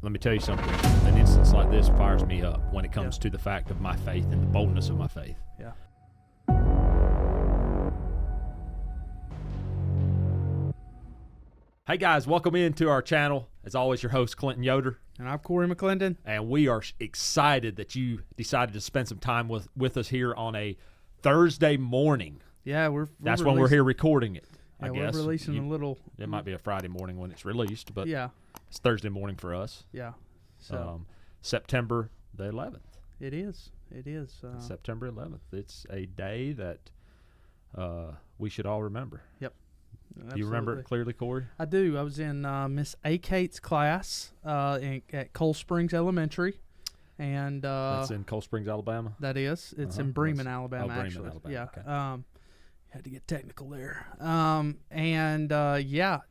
let me tell you something. An instance like this fires me up when it comes to the fact of my faith and the boldness of my faith. Yeah. Hey guys, welcome into our channel. As always, your host, Clinton Yoder. And I'm Corey McClendon. And we are excited that you decided to spend some time with us here on a Thursday morning. Yeah, that's when we're here recording it. Yeah, I guess we're releasing a little. It might be a Friday morning when it's released, but yeah, it's Thursday morning for us. Yeah. So September the 11th. It is. September 11th. It's a day that we should all remember. Yep. Do you remember it clearly, Corey? I do. I was in Miss Akate's class at Cold Springs Elementary. And that's in Cold Springs, Alabama? That is. It's in Bremen, Alabama, Bremen, actually. Alabama. Yeah. Okay. Had to get technical there.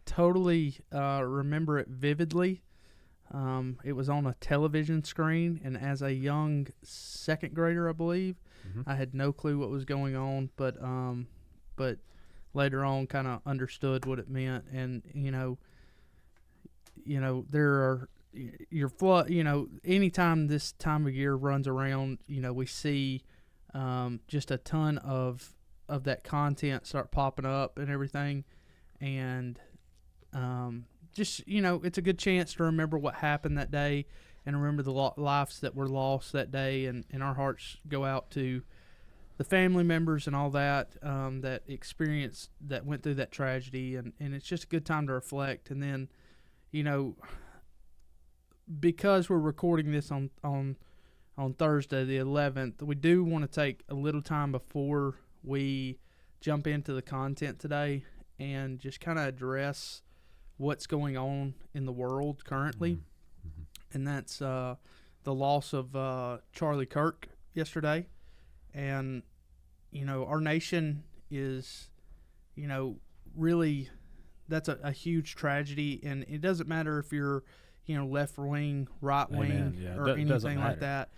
Totally remember it vividly. It was on a television screen, and as a young second grader, I believe, I had no clue what was going on, but later on kind of understood what it meant. And there are anytime this time of year runs around, we see just a ton of that content start popping up and everything, and it's a good chance to remember what happened that day and remember the lives that were lost that day, and our hearts go out to the family members and all that that went through that tragedy, and it's just a good time to reflect. And then because we're recording this on Thursday the 11th, we do want to take a little time before we jump into the content today and just kind of address what's going on in the world currently. And that's the loss of Charlie Kirk yesterday. And our nation is really, that's a huge tragedy, and it doesn't matter if you're left wing, right wing, or anything like that.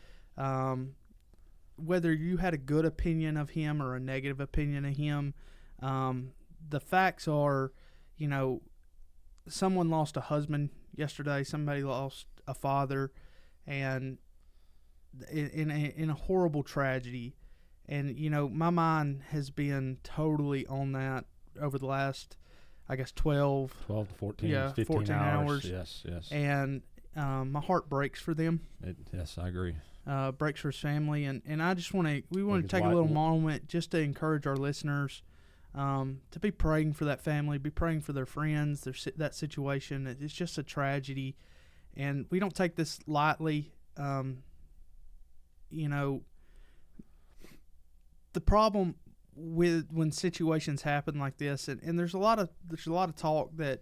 Whether you had a good opinion of him or a negative opinion of him, the facts are, someone lost a husband yesterday, somebody lost a father, and in a horrible tragedy. And, my mind has been totally on that over the last, I guess, 12 to 14, 15 hours. Yes. And my heart breaks for them. Yes, I agree. Breaks for his family. And I just want to take a little moment just to encourage our listeners to be praying for that family, be praying for their friends, that situation. It's just a tragedy. And we don't take this lightly. The problem with when situations happen like this, and there's a lot of talk that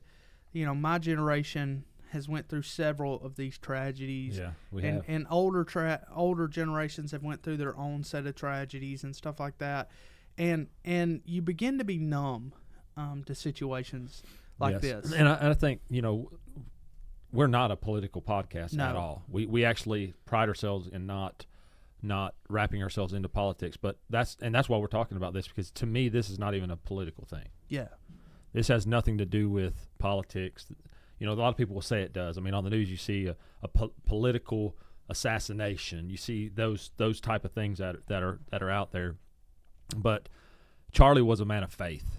my generation has went through several of these tragedies. Yeah, we have. And older generations have went through their own set of tragedies and stuff like that, and you begin to be numb to situations like this. And I think we're not a political podcast at all. We actually pride ourselves in not wrapping ourselves into politics, but that's why we're talking about this, because to me this is not even a political thing. Yeah, this has nothing to do with politics. A lot of people will say it does. I mean, on the news you see a political assassination. You see those type of things that are out there. But Charlie was a man of faith,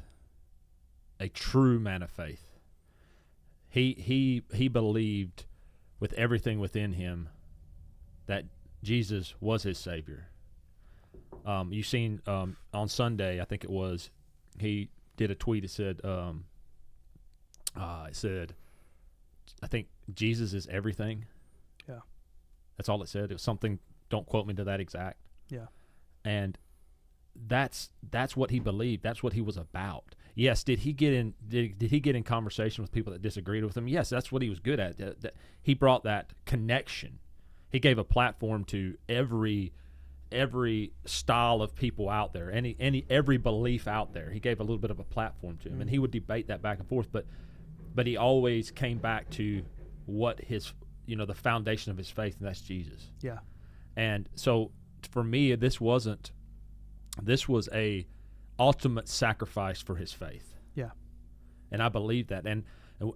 a true man of faith. He believed with everything within him that Jesus was his Savior. You seen on Sunday, I think it was, he did a tweet. It said, I think Jesus is everything. Yeah. That's all it said. It was something, don't quote me to that exact. Yeah. And that's what he believed. That's what he was about. Yes, did he get in conversation with people that disagreed with him? Yes, that's what he was good at. That he brought that connection. He gave a platform to every style of people out there, every belief out there. He gave a little bit of a platform to him, and he would debate that back and forth. But he always came back to what his, the foundation of his faith, and that's Jesus. Yeah. And so for me, this was a ultimate sacrifice for his faith. Yeah. And I believe that.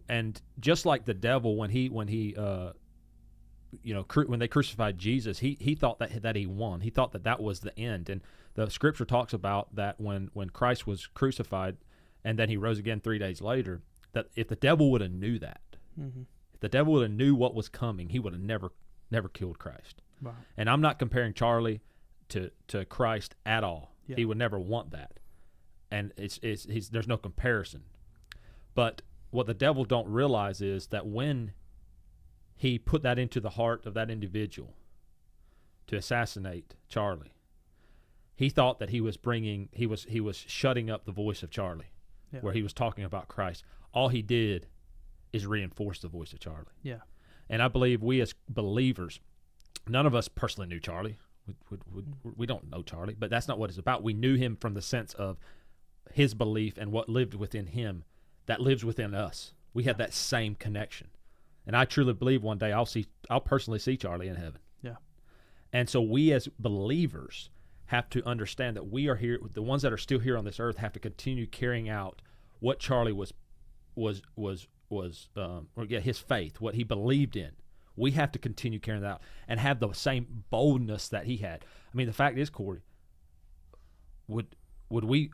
And just like the devil, when he when they crucified Jesus, he thought that he won. He thought that was the end. And the scripture talks about that when Christ was crucified and then he rose again 3 days later, that if the devil would have knew that, if the devil would have knew what was coming, he would have never killed Christ. Wow. And I'm not comparing Charlie to Christ at all. Yeah. He would never want that. And there's no comparison. But what the devil don't realize is that when he put that into the heart of that individual to assassinate Charlie, he thought that he was shutting up the voice of Charlie, where he was talking about Christ. All he did is reinforce the voice of Charlie. Yeah. And I believe we as believers, none of us personally knew Charlie. We don't know Charlie, but that's not what it's about. We knew him from the sense of his belief and what lived within him that lives within us. We had that same connection. And I truly believe one day I'll personally see Charlie in heaven. Yeah. And so we as believers have to understand that we are here, the ones that are still here on this earth have to continue carrying out what Charlie his faith, what he believed in. We have to continue carrying that out and have the same boldness that he had. I mean, the fact is, Corey, would we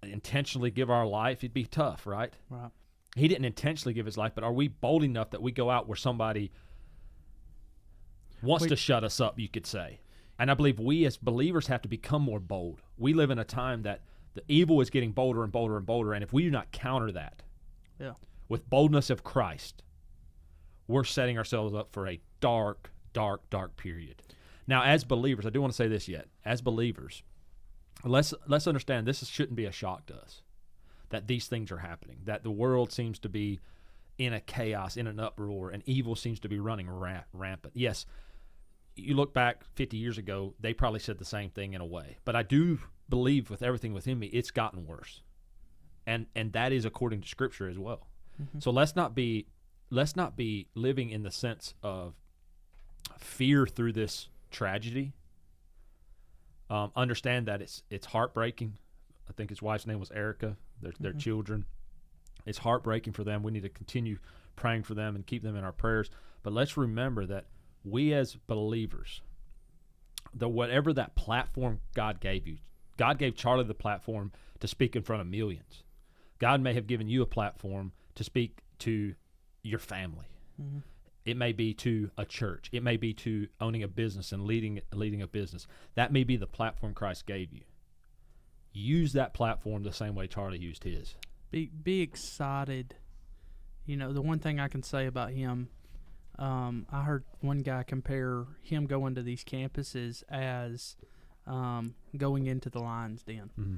intentionally give our life? It'd be tough, right? Right. He didn't intentionally give his life, but are we bold enough that we go out where somebody wants to shut us up, you could say? And I believe we as believers have to become more bold. We live in a time that the evil is getting bolder and bolder and bolder, and if we do not counter that with boldness of Christ, we're setting ourselves up for a dark, dark, dark period. Now, as believers, I do want to say this yet. As believers, let's understand this shouldn't be a shock to us that these things are happening, that the world seems to be in a chaos, in an uproar, and evil seems to be running rampant. Yes, you look back 50 years ago, they probably said the same thing in a way. But I do believe with everything within me, it's gotten worse. And that is according to Scripture as well. Mm-hmm. So let's not be living in the sense of fear through this tragedy. Understand that it's heartbreaking. I think his wife's name was Erica. Their children. It's heartbreaking for them. We need to continue praying for them and keep them in our prayers. But let's remember that we as believers, whatever that platform God gave you, God gave Charlie the platform to speak in front of millions. God may have given you a platform to speak to your family. Mm-hmm. It may be to a church. It may be to owning a business and leading a business. That may be the platform Christ gave you. Use that platform the same way Charlie used his. Be excited. You know, the one thing I can say about him, I heard one guy compare him going to these campuses as going into the lion's den. Mm-hmm.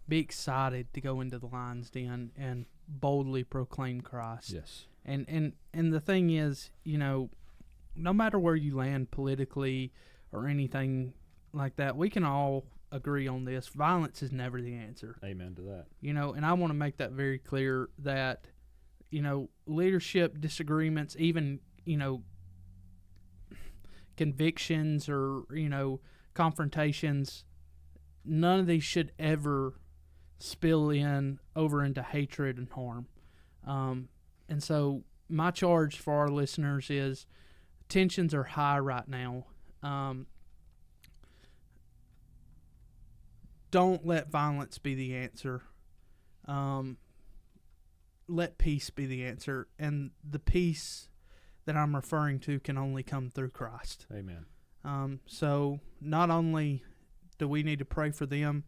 Be excited to go into the lion's den and boldly proclaim Christ. Yes. And the thing is, you know, no matter where you land politically or anything like that, we can all agree on this. Violence is never the answer. Amen to that. You know, and I want to make that very clear that, you know, leadership disagreements, even, you know, convictions or, you know, confrontations, none of these should ever spill over into hatred and harm. And so my charge for our listeners is tensions are high right now. Don't let violence be the answer. Let peace be the answer. And the peace that I'm referring to can only come through Christ. Amen. So not only do we need to pray for them,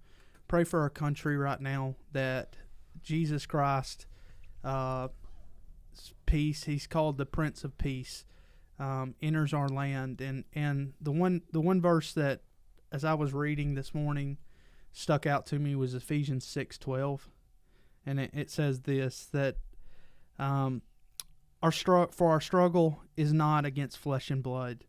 pray for our country right now that Jesus Christ, peace, he's called the Prince of Peace, enters our land. And the one verse that, as I was reading this morning, stuck out to me was Ephesians 6:12, and it says this, that our struggle is not against flesh and blood,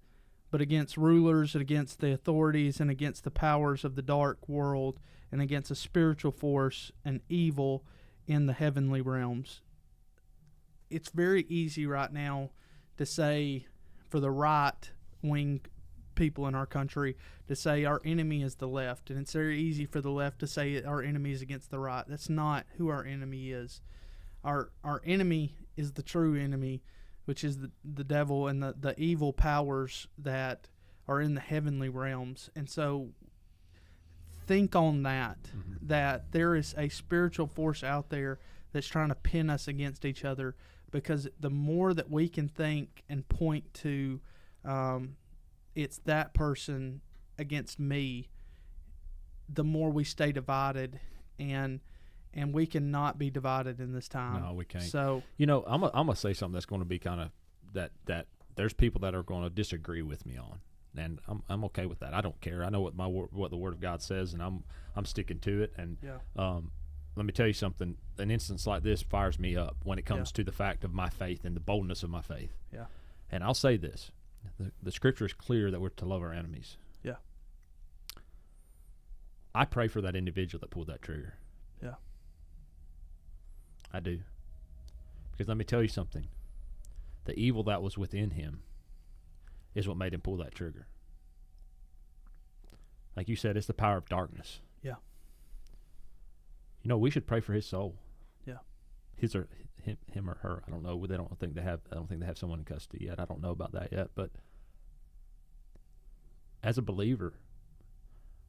but against rulers and against the authorities and against the powers of the dark world and against a spiritual force and evil in the heavenly realms. It's very easy right now to say, for the right-wing people in our country, to say our enemy is the left, and it's very easy for the left to say our enemy is against the right. That's not who our enemy is. Our enemy is the true enemy, which is the devil and the evil powers that are in the heavenly realms. And so think on that, that there is a spiritual force out there that's trying to pin us against each other, because the more that we can think and point to it's that person against me, the more we stay divided, and we cannot be divided in this time. No, we can't. So, I'm gonna say something that's going to be kind of that there's people that are going to disagree with me on, and I'm okay with that. I don't care. I know what the Word of God says, and I'm sticking to it. And let me tell you something. An instance like this fires me up when it comes to the fact of my faith and the boldness of my faith. Yeah. And I'll say this: the Scripture is clear that we're to love our enemies. Yeah. I pray for that individual that pulled that trigger. Yeah. I do. Because let me tell you something. The evil that was within him is what made him pull that trigger. Like you said, it's the power of darkness. Yeah. We should pray for his soul. Yeah. Him or her. I don't know. I don't think they have someone in custody yet. I don't know about that yet. But as a believer,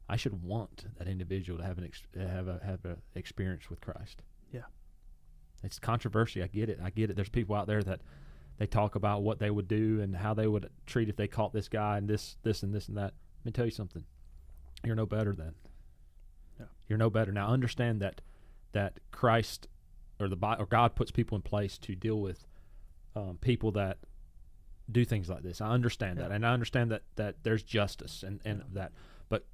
I should want that individual to have an experience with Christ. Yeah. It's controversy. I get it. There's people out there that they talk about what they would do and how they would treat if they caught this guy and this and this and that. Let me tell you something. You're no better then. Yeah. You're no better. Now understand that Christ or God puts people in place to deal with people that do things like this. I understand that, and I understand that there's justice and that. But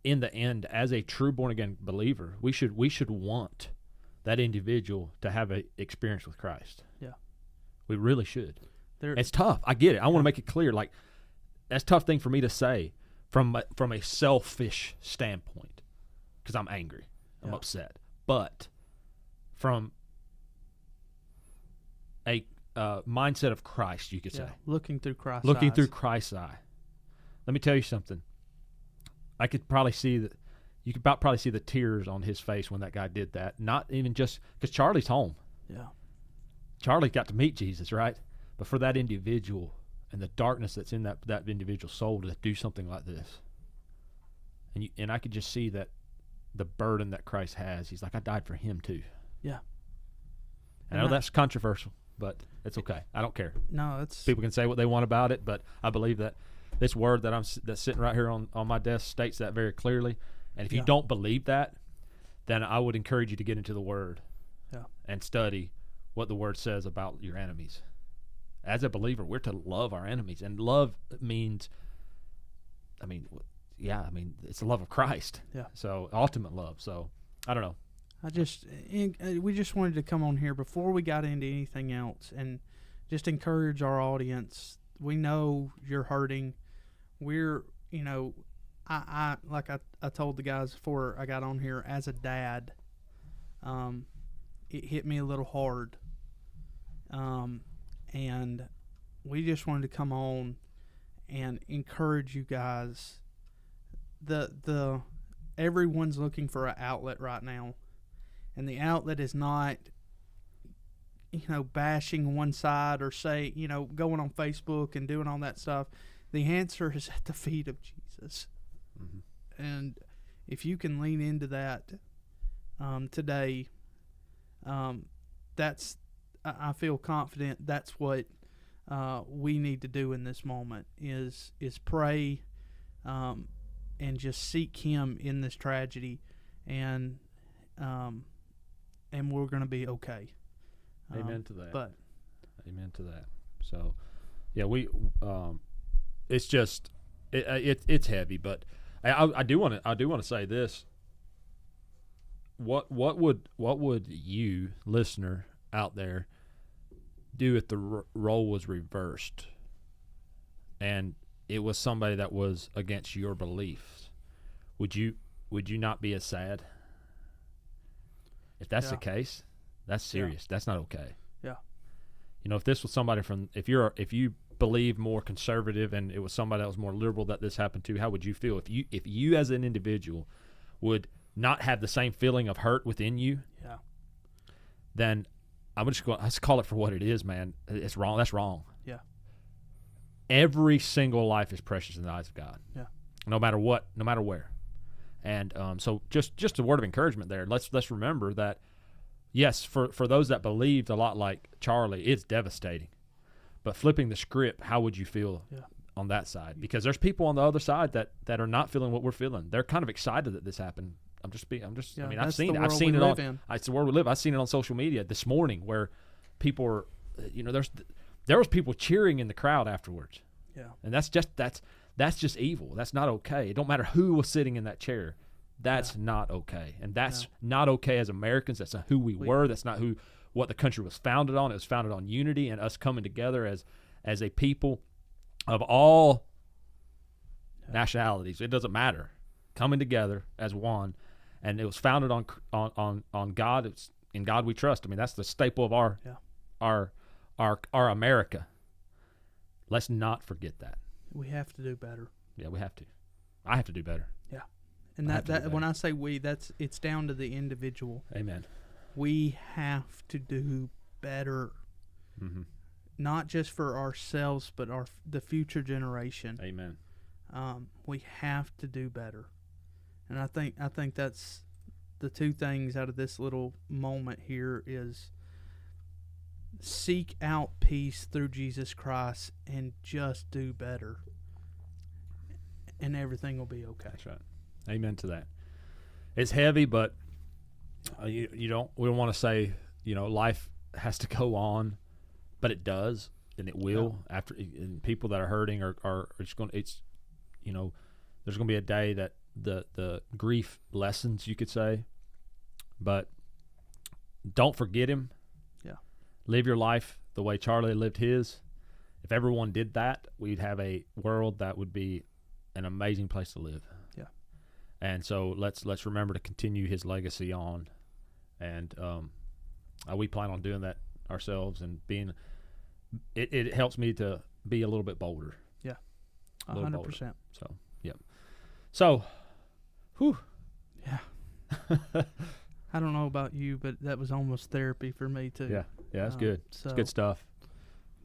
in the end, as a true born again believer, we should want that individual to have an experience with Christ. Yeah. We really should. It's tough. I get it. I want to make it clear. Like, that's a tough thing for me to say from a selfish standpoint, because I'm angry. I'm upset. But from a mindset of Christ, you could say. Looking through Christ's Looking eyes. through Christ's eye. Let me tell you something. I could probably see that. You could probably see the tears on his face when that guy did that. Not even just because Charlie's home. Yeah. Charlie got to meet Jesus, right? But for that individual and the darkness that's in that individual's soul to do something like this, and I could just see that the burden that Christ has. He's like, I died for him too. Yeah. And I know that's controversial, but it's okay. I don't care. No, it's people can say what they want about it, but I believe that this word that's sitting right here on my desk states that very clearly. And if you don't believe that, then I would encourage you to get into the Word and study what the Word says about your enemies. As a believer, we're to love our enemies. And love means, it's the love of Christ. Yeah. So, ultimate love. So, I don't know. We just wanted to come on here before we got into anything else and just encourage our audience. We know you're hurting. We're, I told the guys before I got on here, as a dad, it hit me a little hard. And we just wanted to come on and encourage you guys. Everyone's looking for an outlet right now. And the outlet is not, bashing one side or going on Facebook and doing all that stuff. The answer is at the feet of Jesus. Mm-hmm. And if you can lean into that today, I feel confident that's what we need to do in this moment is pray and just seek Him in this tragedy, and we're going to be okay. Amen to that. But amen to that. So, yeah, it's just it's heavy, but I do want to say this. What would you, listener out there, do if the role was reversed, and it was somebody that was against your beliefs? Would you not be as sad? If that's the case, that's serious. That's not okay. Yeah. If this was somebody if you believe more conservative and it was somebody that was more liberal that this happened to, how would you feel? If you as an individual would not have the same feeling of hurt within you, then I'm just going. Let's call it for what it is, man. It's wrong. That's wrong. Yeah. Every single life is precious in the eyes of God. Yeah. No matter what, no matter where. And so just a word of encouragement there. Let's remember that, yes, for those that believed a lot like Charlie, it's devastating. But flipping the script, how would you feel on that side? Because there's people on the other side that are not feeling what we're feeling. They're kind of excited that this happened. I mean, I've seen it. It's the world we live. I've seen it on social media this morning where people are, there was people cheering in the crowd afterwards. Yeah. And that's just evil. That's not okay. It don't matter who was sitting in that chair. That's not okay. And that's not okay as Americans. That's not who we were. That's not what the country was founded on. It was founded on unity and us coming together as a people of all nationalities. It doesn't matter. Coming together as one. And it was founded on God. It's in God we trust. I mean, that's the staple of our America. Let's not forget that. We have to do better. Yeah, we have to. I have to do better. Yeah. And that when I say we, it's down to the individual. Amen. We have to do better. Mm-hmm. Not just for ourselves, but the future generation. Amen. We have to do better. And I think that's the two things out of this little moment here is seek out peace through Jesus Christ and just do better. And everything will be okay. That's right. Amen to that. It's heavy, but we don't want to say, life has to go on, but it does, and it will. After, and people that are hurting there's going to be a day that the grief lessens, you could say, but don't forget him. Yeah. Live your life the way Charlie lived his. If everyone did that, we'd have a world that would be an amazing place to live. Yeah. And so let's remember to continue his legacy on, and we plan on doing that ourselves and being. It helps me to be a little bit bolder. Yeah. 100%. So yep. So, whew. Yeah. I don't know about you, but that was almost therapy for me too. Yeah. Yeah, that's good. It's good stuff.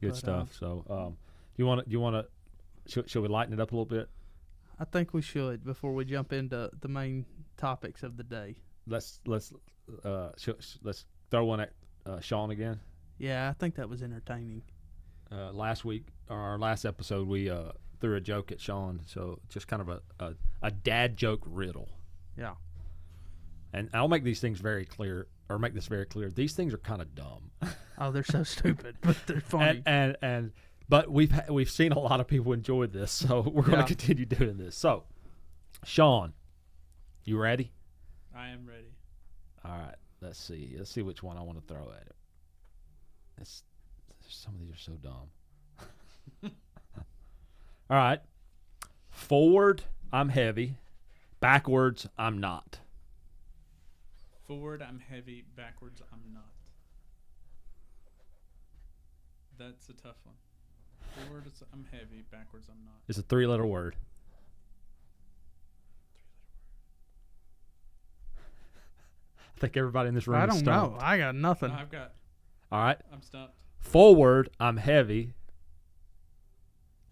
Good stuff. So, you want to? Should we lighten it up a little bit? I think we should before we jump into the main topics of the day. Let's throw one at Sean again. Yeah, I think that was entertaining. Last week, or our last episode, we threw a joke at Sean. So just kind of a dad joke riddle. Yeah. And I'll make these things very clear, or make this very clear. These things are kind of dumb. Oh, they're so stupid, but they're funny. But we've seen a lot of people enjoy this, so we're going to continue doing this. So, Sean, you ready? I am ready. All right. Let's see which one I want to throw at it. Some of these are so dumb. All right. Forward, I'm heavy. Backwards, I'm not. Forward, I'm heavy. Backwards, I'm not. That's a tough one. Forward, I'm heavy. Backwards, I'm not. It's a 3-letter word. I think everybody in this room is stumped. I don't know. I got nothing. No, I've got. All right. I'm stumped. Forward, I'm heavy.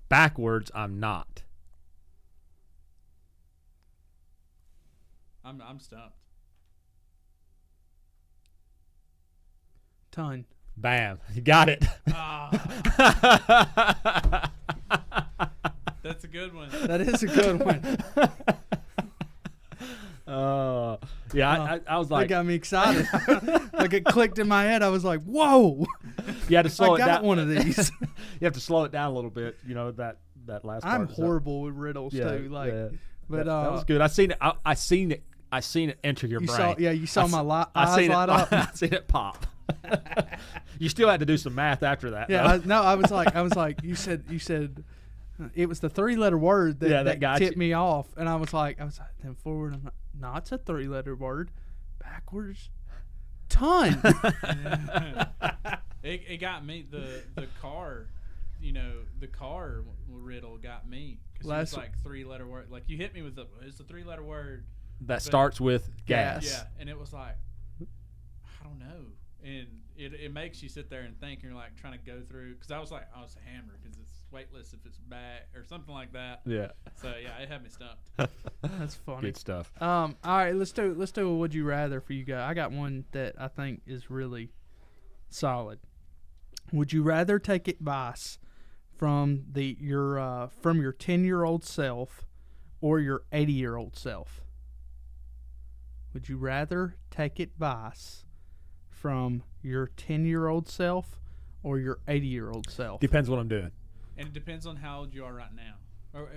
Backwards, I'm not. I'm stumped. Ton. Bam. You got it. That's a good one. That is a good one. I was like, that got me excited. Like it clicked in my head. I was like, "Whoa!" You had to slow it down. I got one of these. You have to slow it down a little bit. That last part. I'm horrible with riddles too. But that was good. I seen it enter your brain. You saw my eyes light up. I seen it pop. You still had to do some math after that. Yeah, I was like, you said it was the 3-letter word that tipped me off, and I was like, then forward. I'm like, no, it's a 3-letter word. Backwards, ton. It got me. The car, the car riddle got me because it's like 3-letter word. Like you hit me with it's a 3-letter word that starts with gas. Yeah, and it was like, I don't know. and it makes you sit there and think. And you're like trying to go through because I was hammered because it's weightless if it's back or something like that. Yeah. So yeah, it had me stumped. That's funny. Good stuff. All right, let's do a would you rather for you guys. I got one that I think is really solid. Would you rather take advice from your 10-year-old self or your 80-year-old self? Would you rather take advice from your 10-year-old self or your 80-year-old self? Depends what I'm doing. And it depends on how old you are right now. Or,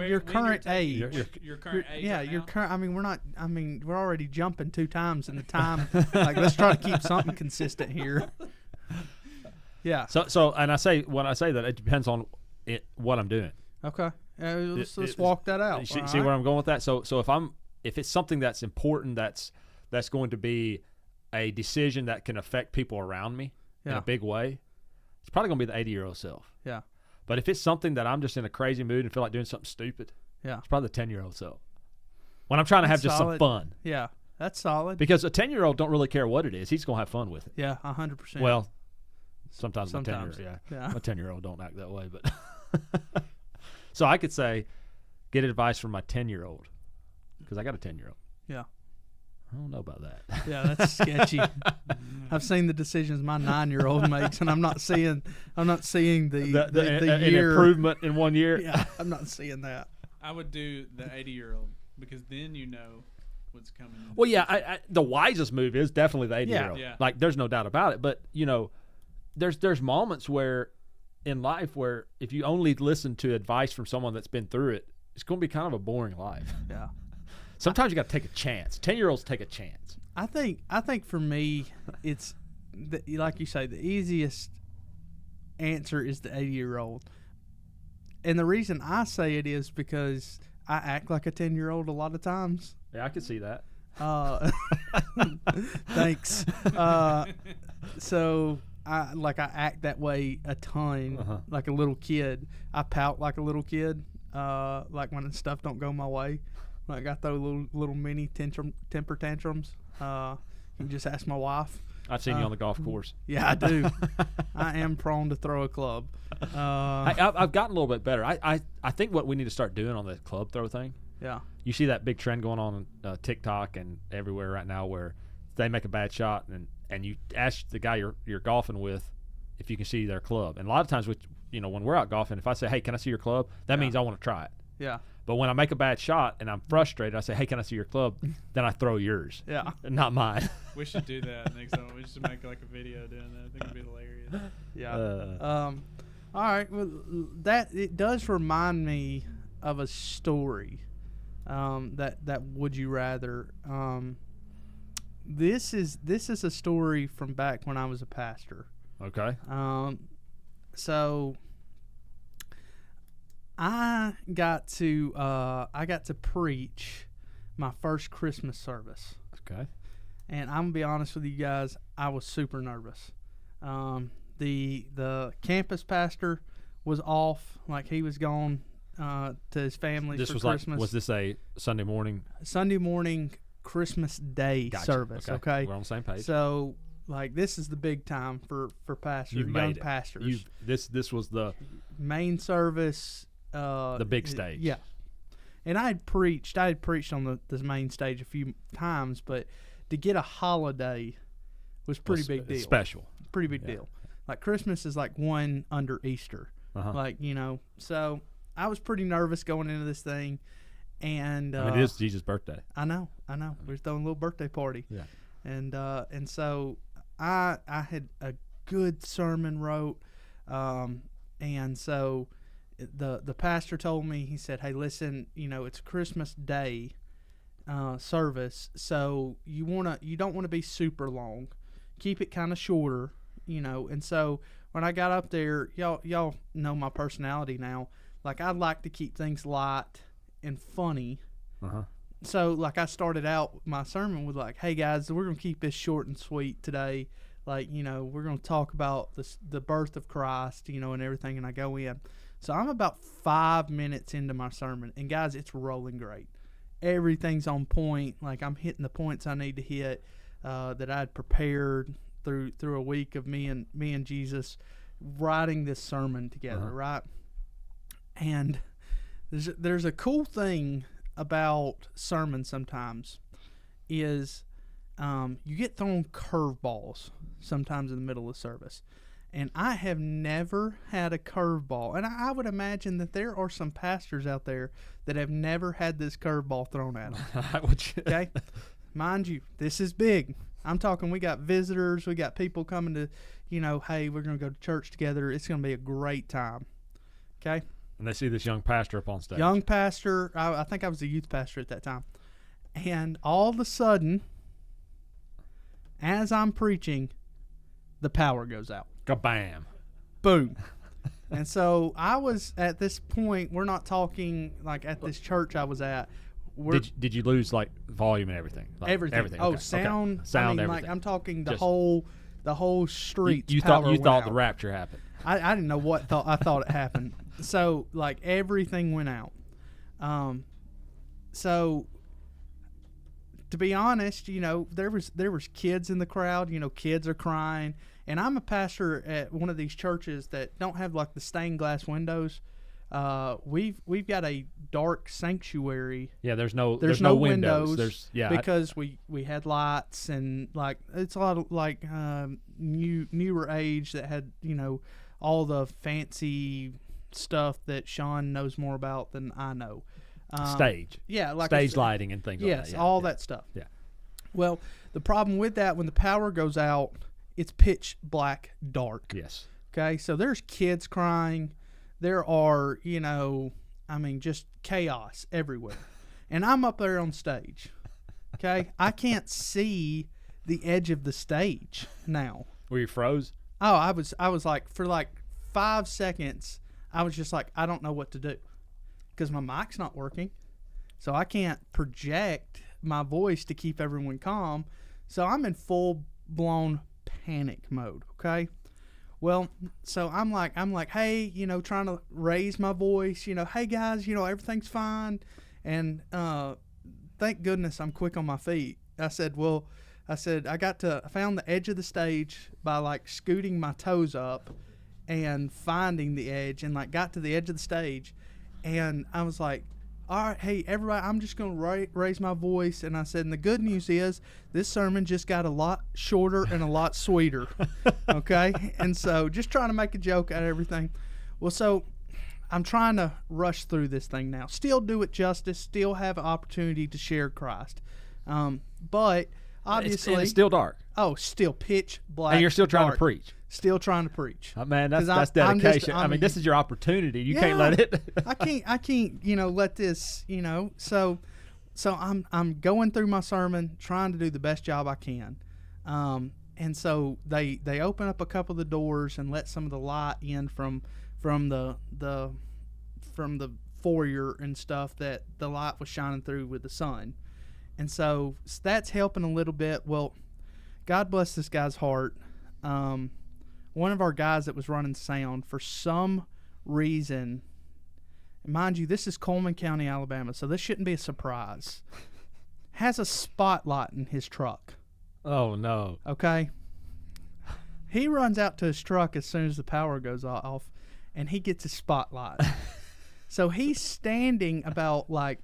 your current age. Your current age. Yeah, right your now? current. I mean, we're already jumping 2 times in the time. Like, let's try to keep something consistent here. Yeah. So, and when I say that, it depends on what I'm doing. Okay. Let's walk that out. See where I'm going with that. So if it's something that's important, that's going to be a decision that can affect people around me in a big way, it's probably going to be the 80-year-old self. Yeah. But if it's something that I'm just in a crazy mood and feel like doing something stupid, it's probably the 10-year-old self. When I'm trying to have just some fun. Yeah, that's solid. Because a 10-year-old don't really care what it is. He's going to have fun with it. Yeah, 100%. Well, sometimes. My 10-year-old don't act that way. But so I could say, get advice from my 10-year-old because I got a 10-year-old. Yeah. I don't know about that. Yeah, that's sketchy. I've seen the decisions my 9-year-old makes, and I'm not seeing the year improvement in 1 year. Yeah, I'm not seeing that. I would do the 80-year-old because then you know what's coming. Well, yeah, the wisest move is definitely the 80-year-old. Yeah. Like, there's no doubt about it. But there's moments where in life where if you only listen to advice from someone that's been through it, it's going to be kind of a boring life. Yeah. Sometimes you got to take a chance. 10-year-olds take a chance. I think for me, it's like you say, the easiest answer is the 80-year-old, and the reason I say it is because I act like a 10-year-old a lot of times. Yeah, I can see that. Thanks. So I act that way a ton, like a little kid. I pout like a little kid, like when stuff don't go my way. Like I throw little mini temper tantrums. You can just ask my wife. I've seen you on the golf course. Yeah, I do. I am prone to throw a club. I've gotten a little bit better. I think what we need to start doing on the club throw thing. Yeah. You see that big trend going on TikTok and everywhere right now where they make a bad shot and you ask the guy you're golfing with if you can see their club. And a lot of times, when we're out golfing, if I say, hey, can I see your club? That means I want to try it. Yeah. But when I make a bad shot and I'm frustrated, I say, hey, can I see your club? Then I throw yours. Yeah. Not mine. We should do that next time. We should make like a video doing that. I think it'd be hilarious. Yeah. All right. Well, it does remind me of a story. That would you rather. This is a story from back when I was a pastor. Okay. So I got to preach my first Christmas service. Okay. And I'm gonna be honest with you guys, I was super nervous. The campus pastor was off, like he was gone to his family for Christmas. Was this a Sunday morning? Sunday morning, Christmas Day service. Okay, we're on the same page. So, like, this is the big time for pastors, young pastors. This was the main service. The big stage. Yeah. And I had preached on the main stage a few times, but to get a holiday was pretty big deal. Special. Pretty big deal. Like, Christmas is like one under Easter. Like, so I was pretty nervous going into this thing. And it is Jesus' birthday. I know. We're throwing a little birthday party. Yeah. And so I had a good sermon wrote, and so the pastor told me, he said, hey, listen, it's Christmas Day service, so you don't want to be super long, keep it kind of shorter, and so when I got up there, y'all know my personality now, like I like to keep things light and funny. So like I started out my sermon with like, hey guys, we're gonna keep this short and sweet today, like we're gonna talk about the birth of Christ, and everything, and I go in. So I'm about 5 minutes into my sermon, and guys, it's rolling great. Everything's on point. Like I'm hitting the points I need to hit that I'd prepared through a week of me and Jesus writing this sermon together, right? And there's a cool thing about sermons sometimes is you get thrown curveballs sometimes in the middle of service. And I have never had a curveball. And I would imagine that there are some pastors out there that have never had this curveball thrown at them. Okay? Mind you, this is big. I'm talking we got visitors. We got people coming to, hey, we're going to go to church together. It's going to be a great time. Okay? And they see this young pastor up on stage. Young pastor. I think I was a youth pastor at that time. And all of a sudden, as I'm preaching, the power goes out. Kabam. Boom. And so I was at this point, we're not talking like at this church I was at. Did you lose like volume and everything? Like, everything. Oh, okay. sound. Okay. Sound, I mean, everything. like I'm talking the whole street. You thought the rapture happened. I didn't know what I thought it happened. So like everything went out. So to be honest, there was kids in the crowd. Kids are crying. And I'm a pastor at one of these churches that don't have like the stained glass windows. We've got a dark sanctuary. Yeah, there's no windows. Because we had lights and like it's a lot of like newer age that had all the fancy stuff that Sean knows more about than I know. Stage. Yeah, like stage lighting and things like that. Yes, all that stuff. Yeah. Well, the problem with that, when the power goes out, it's pitch black dark. Yes. Okay, so there's kids crying. There are, just chaos everywhere. And I'm up there on stage. Okay, I can't see the edge of the stage now. Were you froze? Oh, I was like, for like 5 seconds, I was just like, I don't know what to do. Because my mic's not working. So I can't project my voice to keep everyone calm. So I'm in full-blown panic mode, okay? Well, so I'm like, hey, trying to raise my voice, hey guys, everything's fine. And thank goodness I'm quick on my feet. I said I found the edge of the stage by like scooting my toes up and finding the edge and like got to the edge of the stage. And I was like, all right, hey, everybody, I'm just going to raise my voice. And I said, and the good news is this sermon just got a lot shorter and a lot sweeter, okay? And so just trying to make a joke out of everything. Well, so I'm trying to rush through this thing now. Still do it justice, still have an opportunity to share Christ. But obviously. It's still dark. Oh, still pitch black. And you're still trying to preach. Still trying to preach. Man, that's dedication. This is your opportunity. You can't let it. I can't, let this, So I'm going through my sermon, trying to do the best job I can. And so they open up a couple of the doors and let some of the light in from the foyer and stuff that the light was shining through with the sun. And so that's helping a little bit. Well, God bless this guy's heart. One of our guys that was running sound, for some reason, mind you, this is Coleman County, Alabama, so this shouldn't be a surprise, has a spotlight in his truck. Oh, no. Okay? He runs out to his truck as soon as the power goes off, and he gets his spotlight. So he's standing about like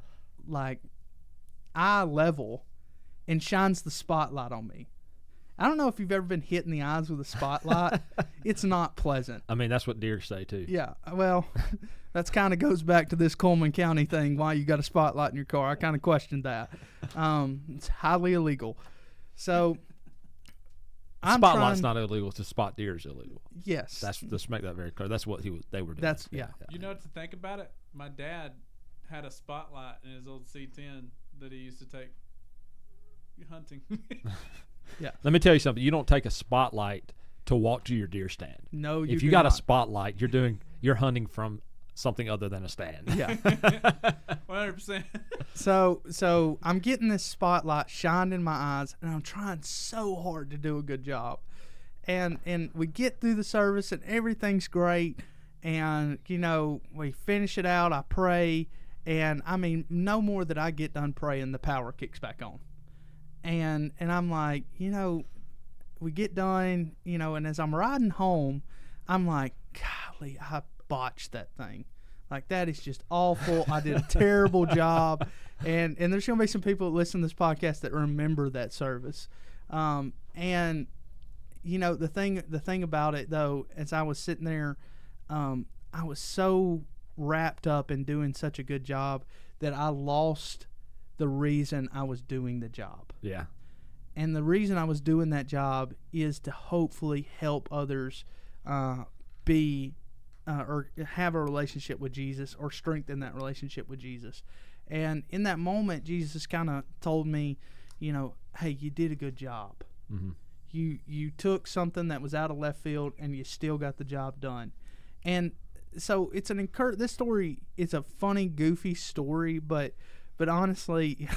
eye level and shines the spotlight on me. I don't know if you've ever been hit in the eyes with a spotlight. It's not pleasant. I mean, that's what deer say, too. Yeah, well, that's kind of goes back to this Coleman County thing, why you got a spotlight in your car. I kind of questioned that. It's highly illegal. So Spotlight's not illegal. To spot deer is illegal. Yes. Let's make that very clear. That's what they were doing. Yeah. You know what to think about it? My dad had a spotlight in his old C10 that he used to take hunting. Yeah. Let me tell you something. You don't take a spotlight to walk to your deer stand. No, if you got a spotlight, you're hunting from something other than a stand. Yeah. 100%. So I'm getting this spotlight shined in my eyes, and I'm trying so hard to do a good job. And we get through the service, and everything's great. And, we finish it out. I pray. And, I mean, no more that I get done praying, the power kicks back on. And I'm like, we get done, and as I'm riding home, I'm like, golly, I botched that thing. Like, that is just awful. I did a terrible job. And there's going to be some people that listen to this podcast that remember that service. And, the thing about it, though, as I was sitting there, I was so wrapped up in doing such a good job that I lost the reason I was doing the job. Yeah. And the reason I was doing that job is to hopefully help others or have a relationship with Jesus or strengthen that relationship with Jesus. And in that moment, Jesus kind of told me, hey, you did a good job. Mm-hmm. You took something that was out of left field and you still got the job done. And so it's this story is a funny, goofy story, but honestly,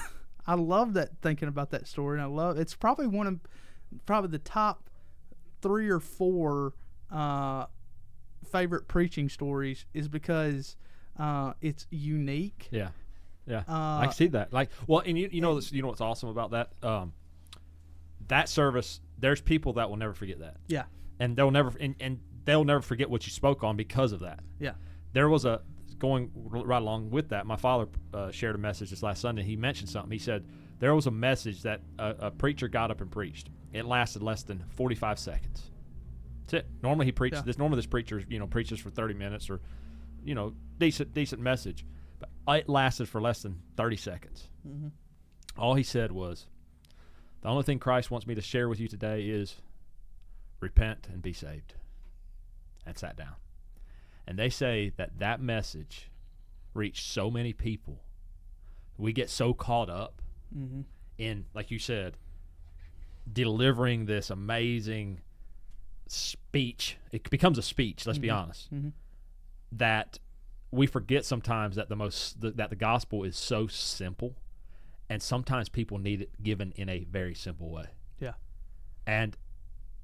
I love thinking about that story, and it's probably one of the top 3 or 4 favorite preaching stories, is because it's unique. Yeah. I see that. Like, well, and you know what's awesome about that? That service, there's people that will never forget that. Yeah. And they'll never forget what you spoke on because of that. Yeah. There was going right along with that. My father shared a message this last Sunday. He mentioned something. He said there was a message that a preacher got up and preached. It lasted less than 45 seconds. That's it. Normally he preaches this. Normally this preacher, preaches for 30 minutes or, decent message. But it lasted for less than 30 seconds. Mm-hmm. All he said was, the only thing Christ wants me to share with you today is repent and be saved. And sat down. And they say that message reached so many people. We get so caught up mm-hmm. in, like you said, delivering this amazing speech. It becomes a speech, let's mm-hmm. be honest. Mm-hmm. That we forget sometimes that that the gospel is so simple, and sometimes people need it given in a very simple way. Yeah.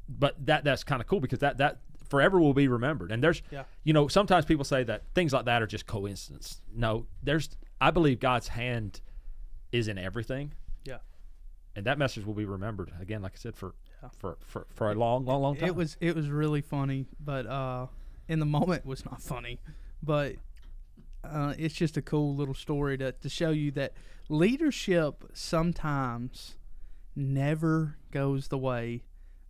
But that's kind of cool, because that forever will be remembered. And there's, sometimes people say that things like that are just coincidence. No, I believe God's hand is in everything. Yeah. And that message will be remembered, again, like I said, for a long time. It was really funny, but in the moment it was not funny. But it's just a cool little story to show you that leadership sometimes never goes the way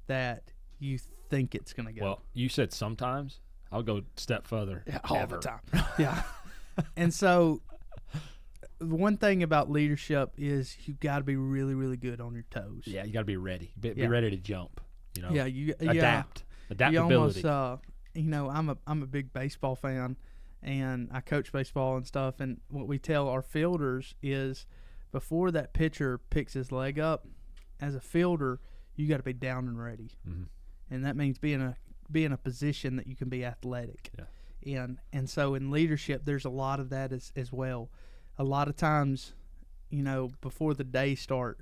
that you think it's going to go. Well, you said sometimes. I'll go a step further. Yeah, all the time. Yeah. And so the one thing about leadership is you've got to be really, really good on your toes. Yeah, you got to be ready. Be ready to jump. Yeah, adapt. Adaptability. You almost, I'm a big baseball fan, and I coach baseball and stuff. And what we tell our fielders is, before that pitcher picks his leg up, as a fielder, you got to be down and ready. Mm-hmm. And that means be in a position that you can be athletic. Yeah. And so in leadership, there's a lot of that as well. A lot of times, before the day start,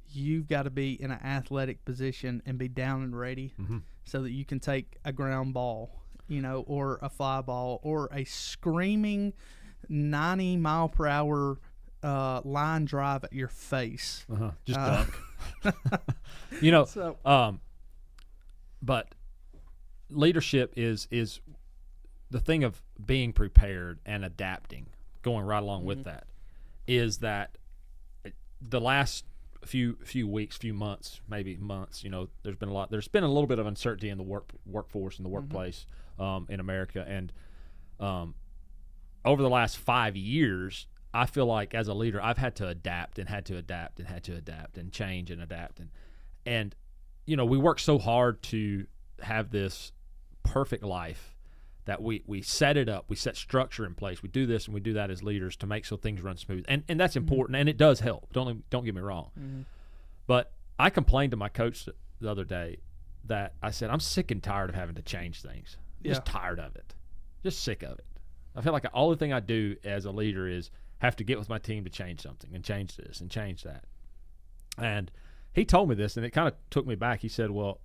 you've got to be in an athletic position and be down and ready, mm-hmm. so that you can take a ground ball, or a fly ball, or a screaming 90 mile per hour line drive at your face. Just duck. But leadership is the thing of being prepared and adapting, going right along mm-hmm. with that, is that the last few weeks, few months, maybe months, there's been a little bit of uncertainty in the workforce and the workplace in America. And over the last 5 years, I feel like as a leader, I've had to adapt and change and adapt. And we work so hard to have this perfect life that we set it up, we set structure in place, we do this and we do that as leaders to make so things run smooth. And that's important, mm-hmm. and it does help. Don't get me wrong. Mm-hmm. But I complained to my coach the other day that I said, I'm sick and tired of having to change things. Just tired of it. Just sick of it. I feel like all the thing I do as a leader is have to get with my team to change something and change this and change that. And he told me this, and it kind of took me back. He said, well,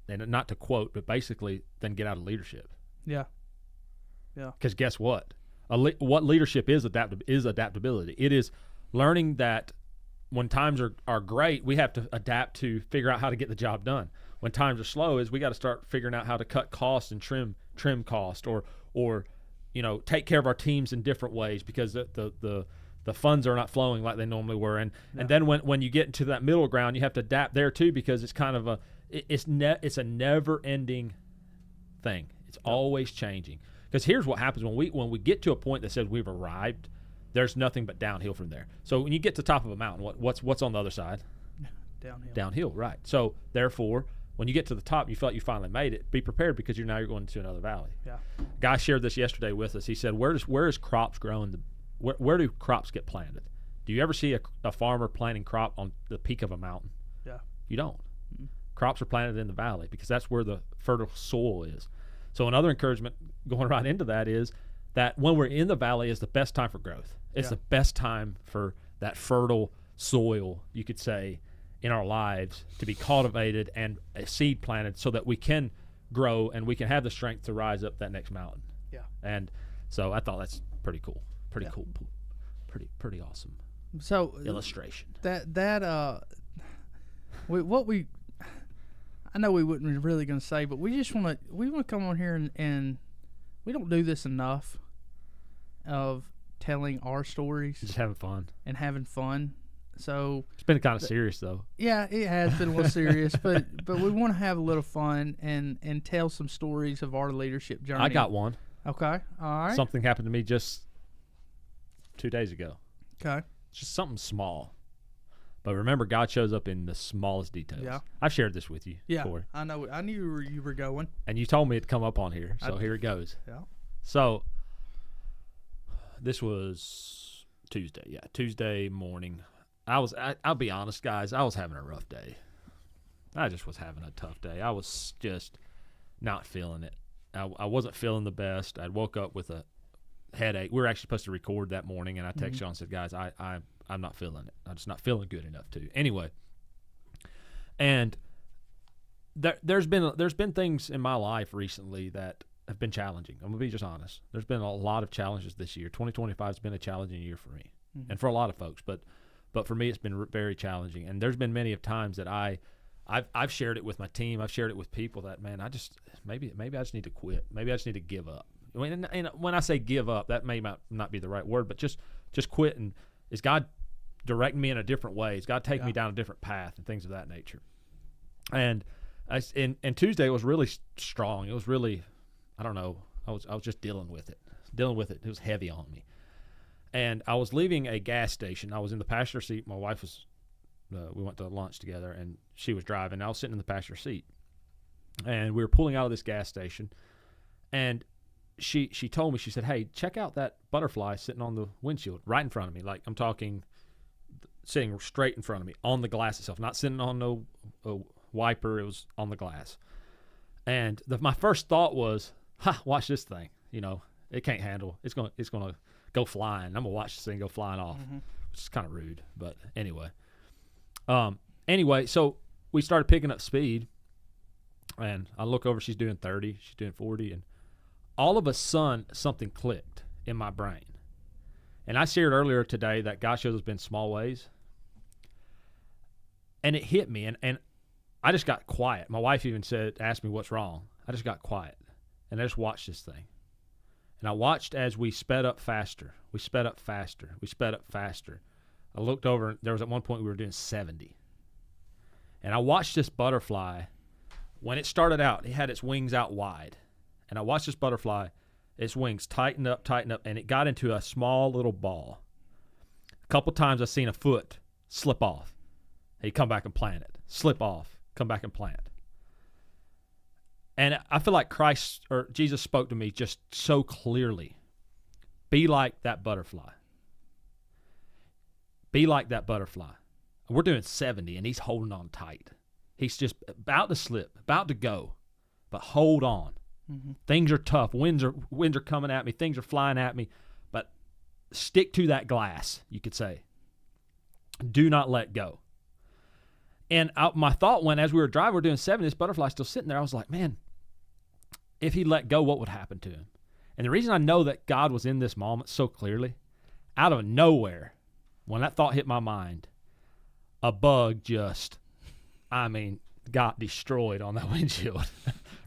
and not to quote, but basically, then get out of leadership. Yeah. Yeah. Because guess what? What leadership is adaptability. It is learning that when times are great, we have to adapt to figure out how to get the job done. When times are slow, is we got to start figuring out how to cut costs and trim cost, or take care of our teams in different ways because the funds are not flowing like they normally were. And then when you get into that middle ground, you have to adapt there too, because it's kind of it's a never ending thing. It's always changing. Because here's what happens when we get to a point that says we've arrived, there's nothing but downhill from there. So when you get to the top of a mountain, what's on the other side? Downhill, right. So therefore, when you get to the top, you feel like you finally made it. Be prepared, because you're going to another valley. Yeah. Guy shared this yesterday with us. He said, where is crops growing? Where do crops get planted? Do you ever see a farmer planting crop on the peak of a mountain? Yeah. You don't. Mm-hmm. Crops are planted in the valley because that's where the fertile soil is. So another encouragement going right into that is that when we're in the valley is the best time for growth. It's the best time for that fertile soil, you could say, in our lives to be cultivated and a seed planted so that we can grow and we can have the strength to rise up that next mountain. Yeah. And so I thought that's pretty cool. Pretty cool. Pretty awesome. So illustration. I know we wasn't really going to say, but we want to come on here and we don't do this enough of telling our stories. Just having fun. So it's been kind of serious though. Yeah, it has been a little serious, but we want to have a little fun and tell some stories of our leadership journey. I got one. Okay. All right. Something happened to me just 2 days ago. Okay. It's just something small. But remember, God shows up in the smallest details. Yeah. I've shared this with you, Corey. I know. I knew where you were going. And you told me it'd come up on here, so here it goes. Yeah. So this was Tuesday. Yeah, Tuesday morning. I'll be honest, guys, I was having a rough day. I just was having a tough day. I was just not feeling it. I wasn't feeling the best. I woke up with a headache. We were actually supposed to record that morning, and I texted y'all and said, guys, I'm not feeling it. I'm just not feeling good enough to. Anyway, and there's been things in my life recently that have been challenging. I'm going to be just honest. There's been a lot of challenges this year. 2025 has been a challenging year for me and for a lot of folks, but for me it's been very challenging. And there's been many of times that I've shared it with my team. I've shared it with people that, man, maybe I just need to quit. Maybe I just need to give up. When I say give up, that may not be the right word, but just quit. And is God directing me in a different way? Is God taking me down a different path and things of that nature? And Tuesday was really strong. It was really, I don't know. I was just dealing with it. It was heavy on me. And I was leaving a gas station. I was in the passenger seat. My wife was, we went to lunch together, and she was driving. I was sitting in the passenger seat. And we were pulling out of this gas station. And she told me, she said, hey, check out that butterfly sitting on the windshield right in front of me. Like, I'm talking sitting straight in front of me on the glass itself, not sitting on no wiper. It was on the glass. And my first thought was, watch this thing. It can't handle. It's gonna go flying. I'm gonna watch this thing go flying off, which is kind of rude. But anyway, so we started picking up speed, and I look over. She's doing 30. She's doing 40, and all of a sudden something clicked in my brain. And I shared earlier today that God shows us in small ways, and it hit me, and I just got quiet. My wife even asked me what's wrong. I just got quiet, and I just watched this thing. And I watched as we sped up faster. We sped up faster. I looked over, and there was at one point we were doing 70. And I watched this butterfly. When it started out, it had its wings out wide. And I watched this butterfly, its wings tighten up, and it got into a small little ball. A couple times I seen a foot slip off. He'd come back and plant it. Slip off, come back and plant. And I feel like Christ or Jesus spoke to me just so clearly. Be like that butterfly. Be like that butterfly. We're doing 70, and he's holding on tight. He's just about to slip, about to go, but hold on. Mm-hmm. Things are tough. Winds are coming at me. Things are flying at me, but stick to that glass, you could say. Do not let go. And my thought went, as we were driving, we're doing 70, this butterfly's still sitting there. I was like, man, if he let go, what would happen to him? And the reason I know that God was in this moment so clearly, out of nowhere, when that thought hit my mind, a bug just, got destroyed on that windshield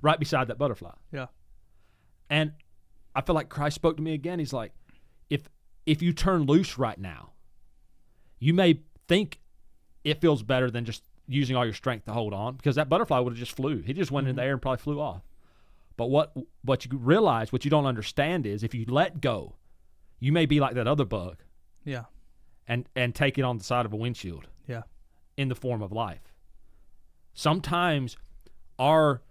right beside that butterfly. Yeah. And I feel like Christ spoke to me again. He's like, if you turn loose right now, you may think it feels better than just using all your strength to hold on, because that butterfly would have just flew. He just went in the air and probably flew off. But what you realize, what you don't understand is, if you let go, you may be like that other bug. Yeah. And take it on the side of a windshield. Yeah. In the form of life. Sometimes our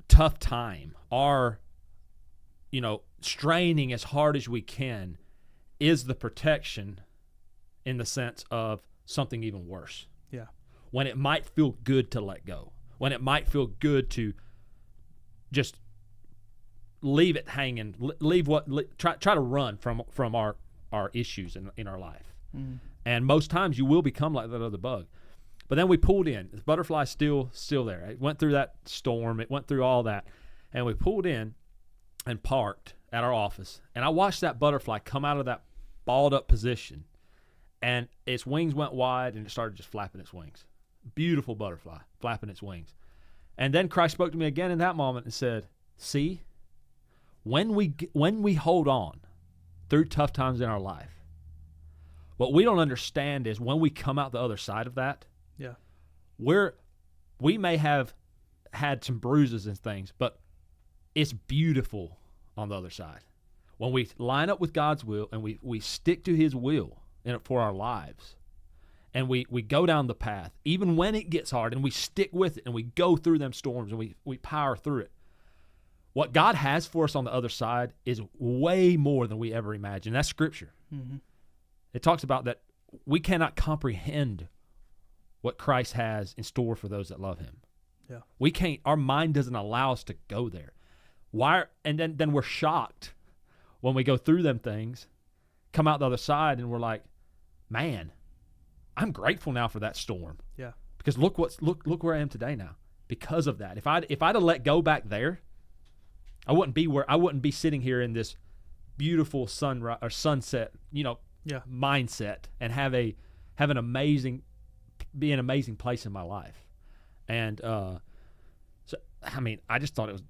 tough time, our, straining as hard as we can, is the protection in the sense of something even worse. Yeah. When it might feel good to let go. When it might feel good to just leave it hanging, try to run from our issues in our life. Mm. And most times you will become like that other bug. But then we pulled in. The butterfly's still there. It went through that storm. It went through all that. And we pulled in and parked at our office. And I watched that butterfly come out of that balled up position. And its wings went wide and it started just flapping its wings. Beautiful butterfly, flapping its wings. And then Christ spoke to me again in that moment and said, see, when we hold on through tough times in our life, what we don't understand is when we come out the other side of that, yeah, we may have had some bruises and things, but it's beautiful on the other side. When we line up with God's will and we stick to his will for our lives, and we go down the path, even when it gets hard, and we stick with it, and we go through them storms, and we power through it. What God has for us on the other side is way more than we ever imagined. That's Scripture. Mm-hmm. It talks about that we cannot comprehend what Christ has in store for those that love him. Yeah. We can't, our mind doesn't allow us to go there. Why? And then we're shocked when we go through them things, come out the other side, and we're like, man, I'm grateful now for that storm. Yeah. Because look where I am today now. Because of that. If I'd have let go back there, I wouldn't be sitting here in this beautiful sunrise or sunset, mindset, and have an amazing place in my life. And I just thought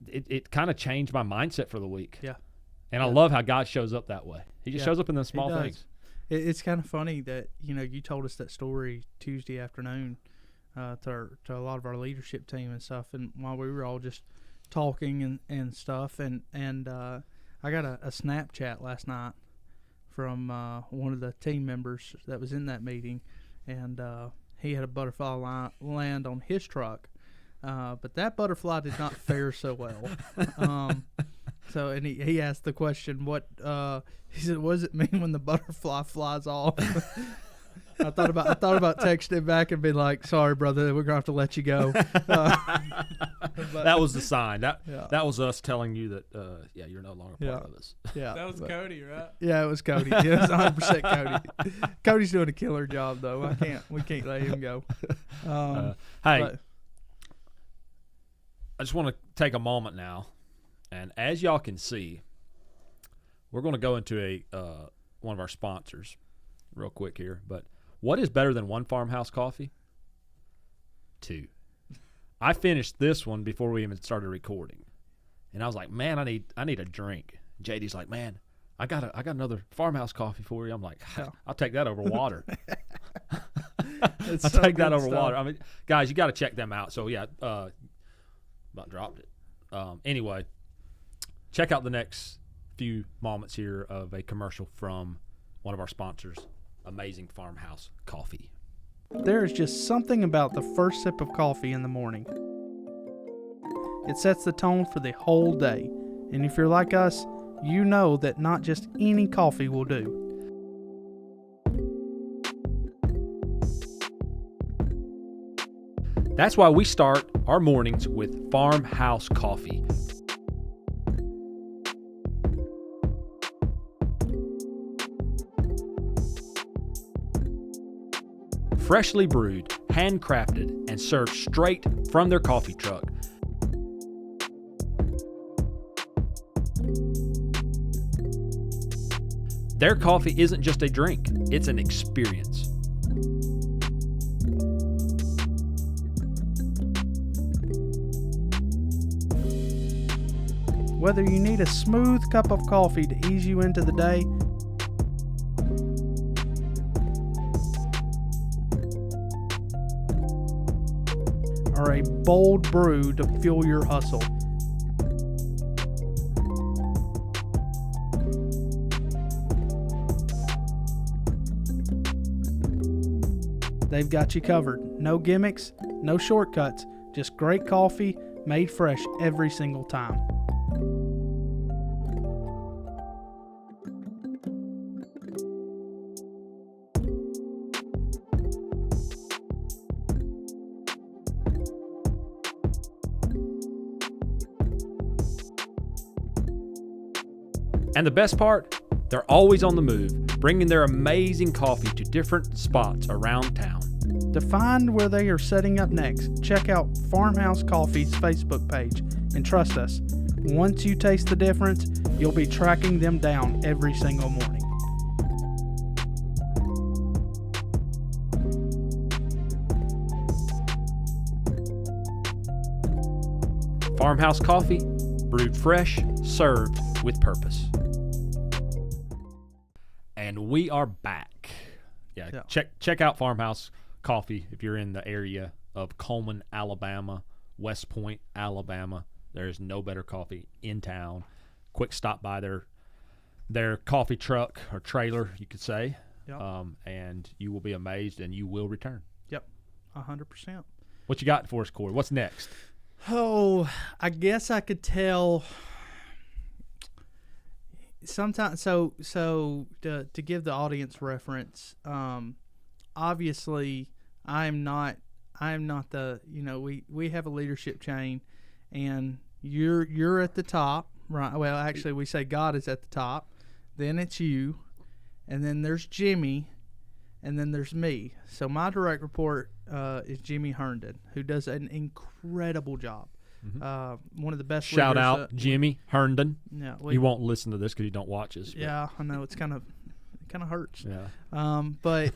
it kind of changed my mindset for the week. Yeah. And I love how God shows up that way. He just shows up in the small things. It's kind of funny that, you told us that story Tuesday afternoon to a lot of our leadership team and stuff, and while we were all just talking and stuff, and I got a Snapchat last night from one of the team members that was in that meeting, and he had a butterfly land on his truck, but that butterfly did not fare so well. So, and he asked the question, he said, what does it mean when the butterfly flies off? I thought about texting back and being like, sorry, brother, we're going to have to let you go. That was the sign. That was us telling you that, you're no longer part of us. Yeah. That was Cody, right? Yeah, it was Cody. Yeah, it was 100% Cody. Cody's doing a killer job, though. We can't let him go. I just want to take a moment now. And as y'all can see, we're going to go into one of our sponsors real quick here. But what is better than one farmhouse coffee? 2. I finished this one before we even started recording, and I was like, "Man, I need a drink." JD's like, "Man, I got another farmhouse coffee for you." I'm like, "I'll take that over water." I'll take that over water. Guys, you got to check them out. So yeah, about dropped it. Anyway. Check out the next few moments here of a commercial from one of our sponsors, Amazing Farmhouse Coffee. There is just something about the first sip of coffee in the morning. It sets the tone for the whole day. And if you're like us, you know that not just any coffee will do. That's why we start our mornings with Farmhouse Coffee. Freshly brewed, handcrafted, and served straight from their coffee truck. Their coffee isn't just a drink, it's an experience. Whether you need a smooth cup of coffee to ease you into the day, or a bold brew to fuel your hustle, they've got you covered. No gimmicks, no shortcuts, just great coffee made fresh every single time. And the best part, they're always on the move, bringing their amazing coffee to different spots around town. To find where they are setting up next, check out Farmhouse Coffee's Facebook page. And trust us, once you taste the difference, you'll be tracking them down every single morning. Farmhouse Coffee, brewed fresh, served with purpose. And we are back. Yeah. Check out Farmhouse Coffee if you're in the area of Coleman, Alabama, West Point, Alabama. There's no better coffee in town. Quick stop by their coffee truck or trailer, you could say. Yep. And you will be amazed and you will return. Yep, 100%. What you got for us, Corey? What's next? Oh, I guess I could tell. Sometimes, so to give the audience reference, obviously I am not the, we have a leadership chain, and you're at the top, right? Well, actually we say God is at the top, then it's you, and then there's Jimmy, and then there's me. So my direct report is Jimmy Herndon, who does an incredible job. One of the best shout leaders, out Jimmy Herndon. Yeah, you won't listen to this because you don't watch us. Yeah, I know it kind of hurts. Yeah. But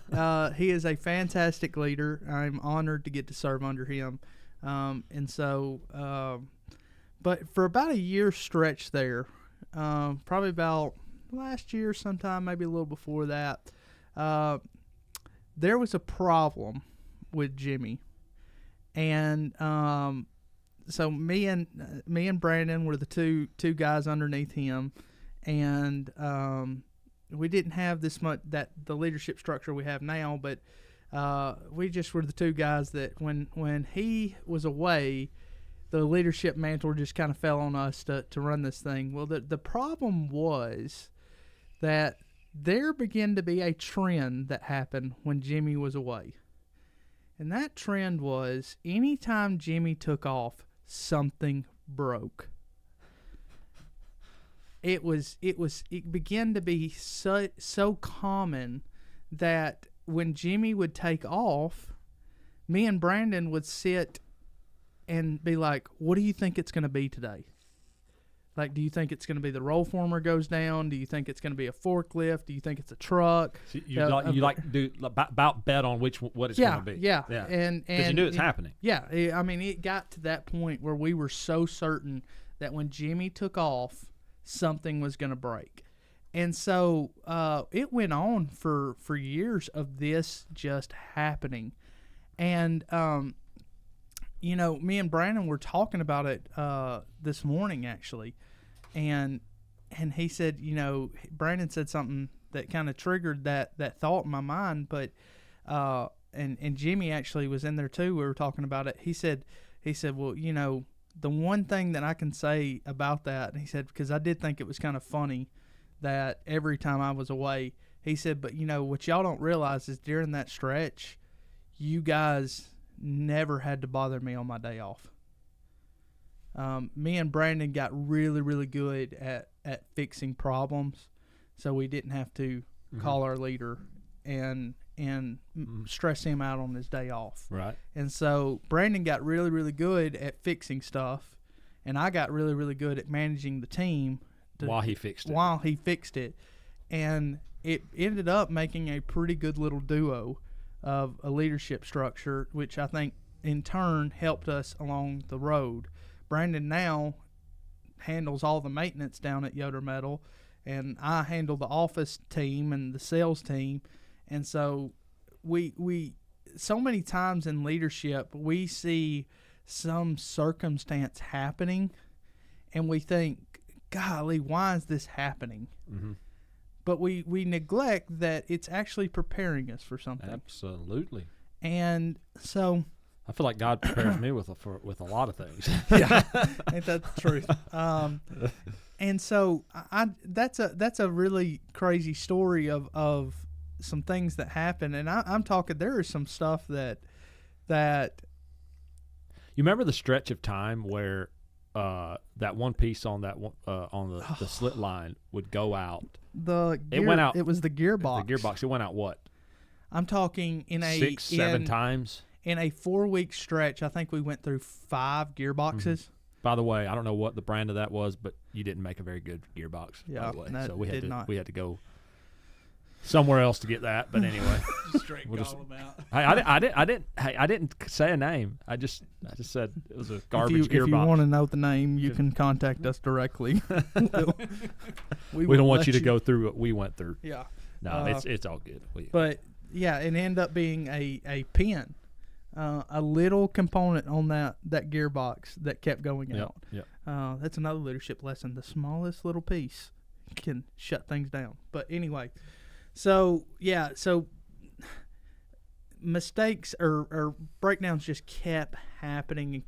he is a fantastic leader. I'm honored to get to serve under him. And so, but for about a year stretch there, probably about last year sometime, maybe a little before that, there was a problem with Jimmy, and so me and Brandon were the two guys underneath him, and we didn't have this much the leadership structure we have now, but we just were the two guys that when he was away, the leadership mantle just kind of fell on us to run this thing. Well, the problem was that there began to be a trend that happened when Jimmy was away. And that trend was anytime Jimmy took off, something broke. It began to be so common that when Jimmy would take off, me and Brandon would sit and be like, what do you think it's going to be today? Like, do you think it's going to be the roll former goes down? Do you think it's going to be a forklift? Do you think it's a truck? So you like do about bet on what it's going to be. Yeah. And because you knew it's happening. Yeah. I mean, it got to that point where we were so certain that when Jimmy took off, something was going to break. And so it went on for years of this just happening. And, me and Brandon were talking about it this morning, actually. And he said, Brandon said something that kind of triggered that thought in my mind. But and Jimmy actually was in there too. We were talking about it. He said, well, the one thing that I can say about that, and he said, because I did think it was kind of funny that every time I was away, he said, but what y'all don't realize is during that stretch, you guys never had to bother me on my day off. Me and Brandon got really, really good at fixing problems, so we didn't have to call our leader and stress him out on his day off. Right. And so Brandon got really, really good at fixing stuff, and I got really, really good at managing the team while he fixed it. And it ended up making a pretty good little duo of a leadership structure, which I think in turn helped us along the road. Brandon now handles all the maintenance down at Yoder Metal, and I handle the office team and the sales team. And so we so many times in leadership, we see some circumstance happening, and we think, golly, why is this happening? Mm-hmm. But we neglect that it's actually preparing us for something. Absolutely. And so I feel like God prepares me with a lot of things. yeah, ain't that the truth? And so that's a really crazy story of some things that happen. And I'm talking, there is some stuff that you remember the stretch of time where that one piece on that one, on the slit line would go out. It went out. It was the gearbox. The gearbox. It went out what? I'm talking in a 6-7 times. In a 4-week stretch, I think we went through 5 gearboxes. Mm-hmm. By the way, I don't know what the brand of that was, but you didn't make a very good gearbox. Yeah, by the way. No, so we had to go somewhere else to get that. But anyway, straight call them out. I didn't say a name. I just said it was a garbage gearbox. If you want to know the name, you can contact us directly. We don't want you to go through what we went through. Yeah. No, it's all good. But yeah, it ended up being a pin, a little component on that gearbox that kept going out. Yep. That's another leadership lesson. The smallest little piece can shut things down. But anyway, so mistakes or breakdowns just kept happening and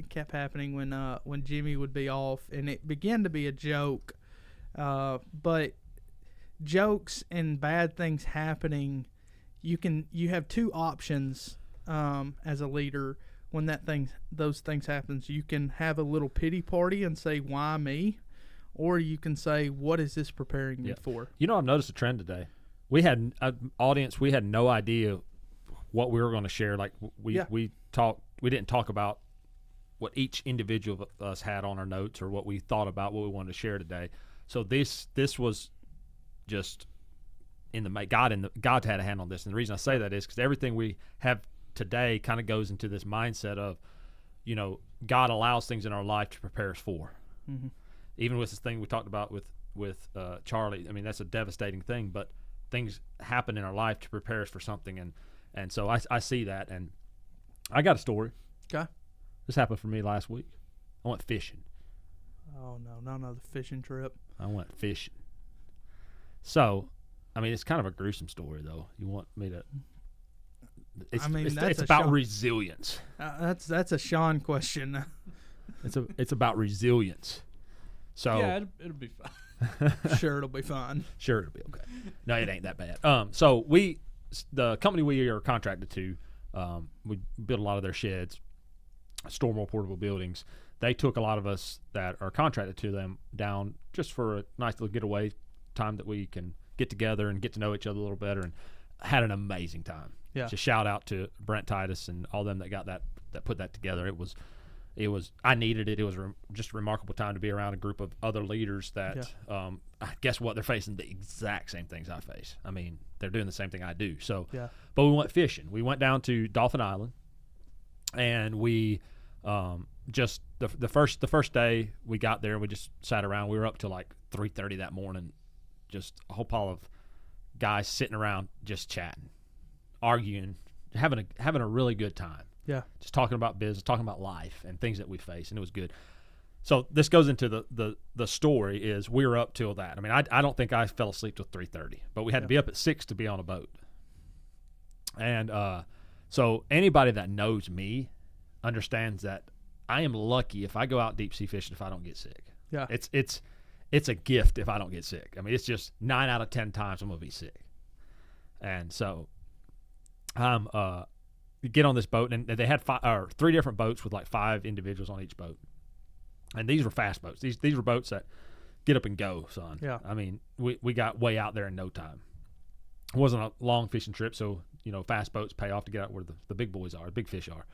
kept happening when Jimmy would be off, and it began to be a joke. But jokes and bad things happening, you have 2 options as a leader when those things happens. You can have a little pity party and say, why me? Or you can say, what is this preparing me for? You know, I've noticed a trend today. We had an audience, we had no idea what we were going to share. Like we didn't talk about what each individual of us had on our notes or what we thought about what we wanted to share today. So this was just in the God had a hand on this. And the reason I say that is because everything we have today kind of goes into this mindset of, you know, God allows things in our life to prepare us for. Mm-hmm. Even with this thing we talked about with Charlie, I mean, that's a devastating thing, but things happen in our life to prepare us for something. And so I see that. And I got a story. Okay. This happened for me last week. I went fishing. Oh, no, not another fishing trip. I went fishing. So, I mean, it's kind of a gruesome story, though. You want me to? It's about resilience. That's a Sean question. It's about resilience. So yeah, it'll be fine. Sure, it'll be fine. Sure, it'll be okay. No, it ain't that bad. So the company we are contracted to, we build a lot of their sheds, store more portable buildings. They took a lot of us that are contracted to them down just for a nice little getaway time that we can get together and get to know each other a little better, and had an amazing time. Yeah. Just shout out to Brent Titus and all them that got that put that together. It was I needed it. It was just a remarkable time to be around a group of other leaders that guess what, they're facing the exact same things I face. I mean, they're doing the same thing I do. So but we went fishing. We went down to Dolphin Island, and we just the first day we got there, we just sat around. We were up till like 3:30 that morning, just a whole pile of guys sitting around just chatting, arguing, having a really good time. Yeah. Just talking about business, talking about life and things that we face, and it was good. So this goes into the story is we were up till that. I mean, I don't think I fell asleep till 3:30, but we had to be up at 6 to be on a boat. And so anybody that knows me understands that I am lucky if I go out deep sea fishing if I don't get sick. Yeah. It's a gift if I don't get sick. I mean, it's just 9 out of 10 times I'm gonna be sick. And so you get on this boat, and they had 3 different boats with like 5 individuals on each boat. And these were fast boats. These were boats that get up and go, son. Yeah. I mean, we got way out there in no time. It wasn't a long fishing trip, so, you know, fast boats pay off to get out where the big boys are, the big fish are.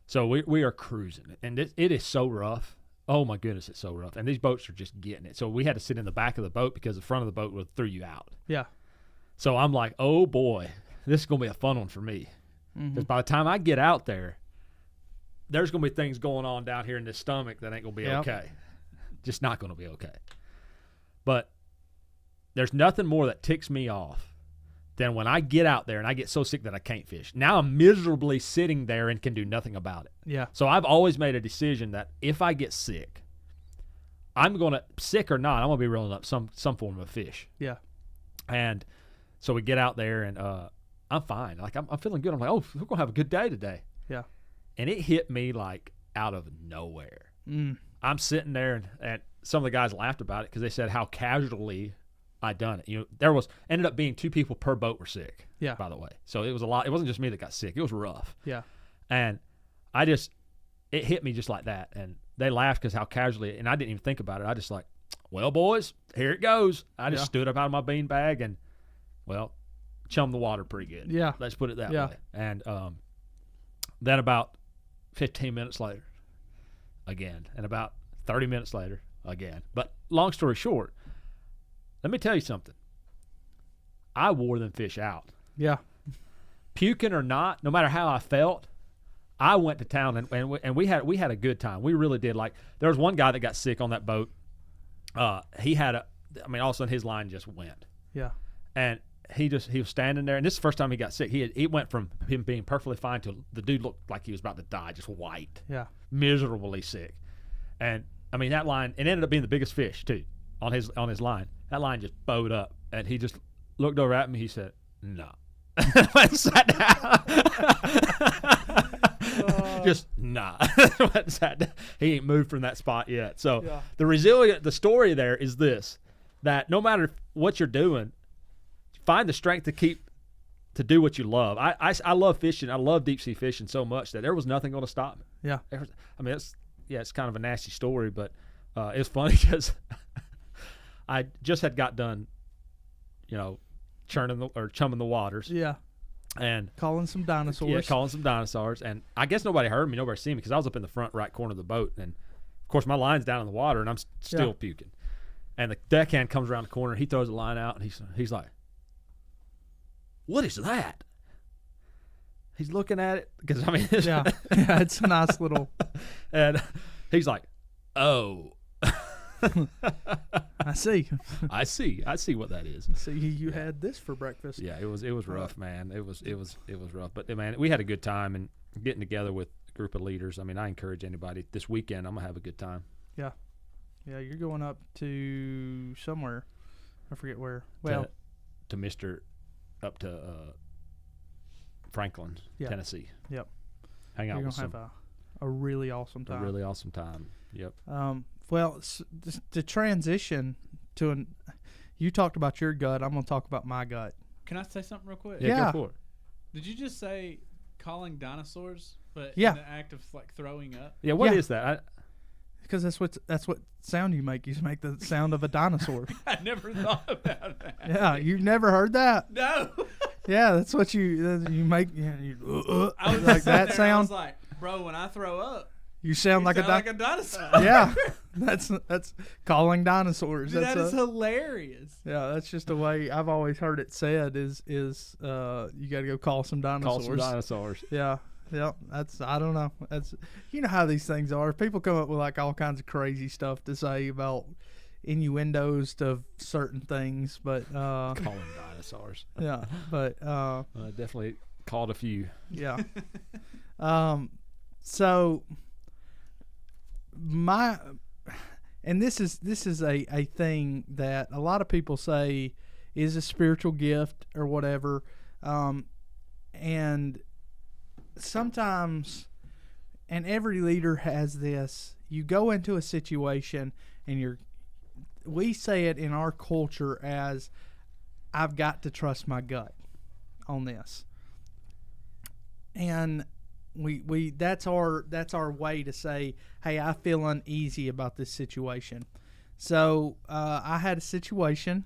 So we are cruising, and it is so rough. Oh, my goodness, it's so rough. And these boats are just getting it. So we had to sit in the back of the boat because the front of the boat would throw you out. Yeah. So I'm like, oh, boy, this is going to be a fun one for me. Because by the time I get out there, there's going to be things going on down here in this stomach that ain't going to be okay. Just not going to be okay. But there's nothing more that ticks me off than when I get out there and I get so sick that I can't fish. Now I'm miserably sitting there and can do nothing about it. Yeah. So I've always made a decision that if I get sick, I'm going to, sick or not, I'm going to be reeling up some form of fish. Yeah. And so we get out there and I'm fine. Like I'm feeling good. I'm like, oh, we're going to have a good day today. Yeah. And it hit me like out of nowhere. I'm sitting there and some of the guys laughed about it because they said how casually I done it. There ended up being 2 people per boat were sick. Yeah. By the way, so it was a lot. It wasn't just me that got sick. It was rough. Yeah. And it hit me just like that, and they laughed because how casually, and I didn't even think about it. I just like, well, boys, here it goes. I just stood up out of my bean bag and, well, chummed the water pretty good. Yeah. Let's put it that way. And then about 15 minutes later, again, and about 30 minutes later, again. But long story short, let me tell you something. I wore them fish out. Yeah. Puking or not, no matter how I felt, I went to town and we had a good time. We really did. Like there was one guy that got sick on that boat. He had all of a sudden his line just went. Yeah. And he was standing there, and this is the first time he got sick. He went from him being perfectly fine to the dude looked like he was about to die, just white. Yeah. Miserably sick. And I mean that line, it ended up being the biggest fish too on his line. That line just bowed up, and he just looked over at me. He said, "No," and sat down. Just nah. He ain't moved from that spot yet. So the story there is this: that no matter what you're doing, find the strength to do what you love. I love fishing. I love deep sea fishing so much that there was nothing going to stop me. Yeah. It's kind of a nasty story, but it's funny because I just had got done, chumming the waters. Yeah. And calling some dinosaurs. Yeah, calling some dinosaurs. And I guess nobody heard me. Nobody seen me because I was up in the front right corner of the boat. And, of course, my line's down in the water, and I'm still puking. And the deckhand comes around the corner. He throws the line out, and he's like, "What is that?" He's looking at it because, it's a nice little. And he's like, "Oh." I see what that is. So you had this for breakfast. Yeah, it was rough, man. It was rough, but man, we had a good time and getting together with a group of leaders. I mean, I encourage anybody this weekend. I'm gonna have a good time. Yeah, you're going up to somewhere. I forget where. Well, up to Franklin, Tennessee. Yep. Hang out with some. You're gonna have a really awesome time. A really awesome time. Yep. Well, to transition to you talked about your gut. I'm going to talk about my gut. Can I say something real quick? Yeah. Go for it. Did you just say calling dinosaurs, but in the act of like throwing up? Yeah. What is that? Because that's what sound you make. You make the sound of a dinosaur. I never thought about that. Yeah, you've never heard that? No. Yeah, that's what you make. I was like that sound. I was like, bro, when I throw up, you sound like a dinosaur. Yeah, that's calling dinosaurs. Dude, that is hilarious. Yeah, that's just the way I've always heard it said. Is you got to go call some dinosaurs. Call some dinosaurs. Yeah. That's I don't know. That's how these things are. People come up with like all kinds of crazy stuff to say about innuendos to certain things, but calling dinosaurs. Yeah, but I definitely called a few. Yeah. So this is a thing that a lot of people say is a spiritual gift or whatever, and sometimes, and every leader has this, you go into a situation and we say it in our culture as, I've got to trust my gut on this. And we that's our way to say, hey, I feel uneasy about this situation. So I had a situation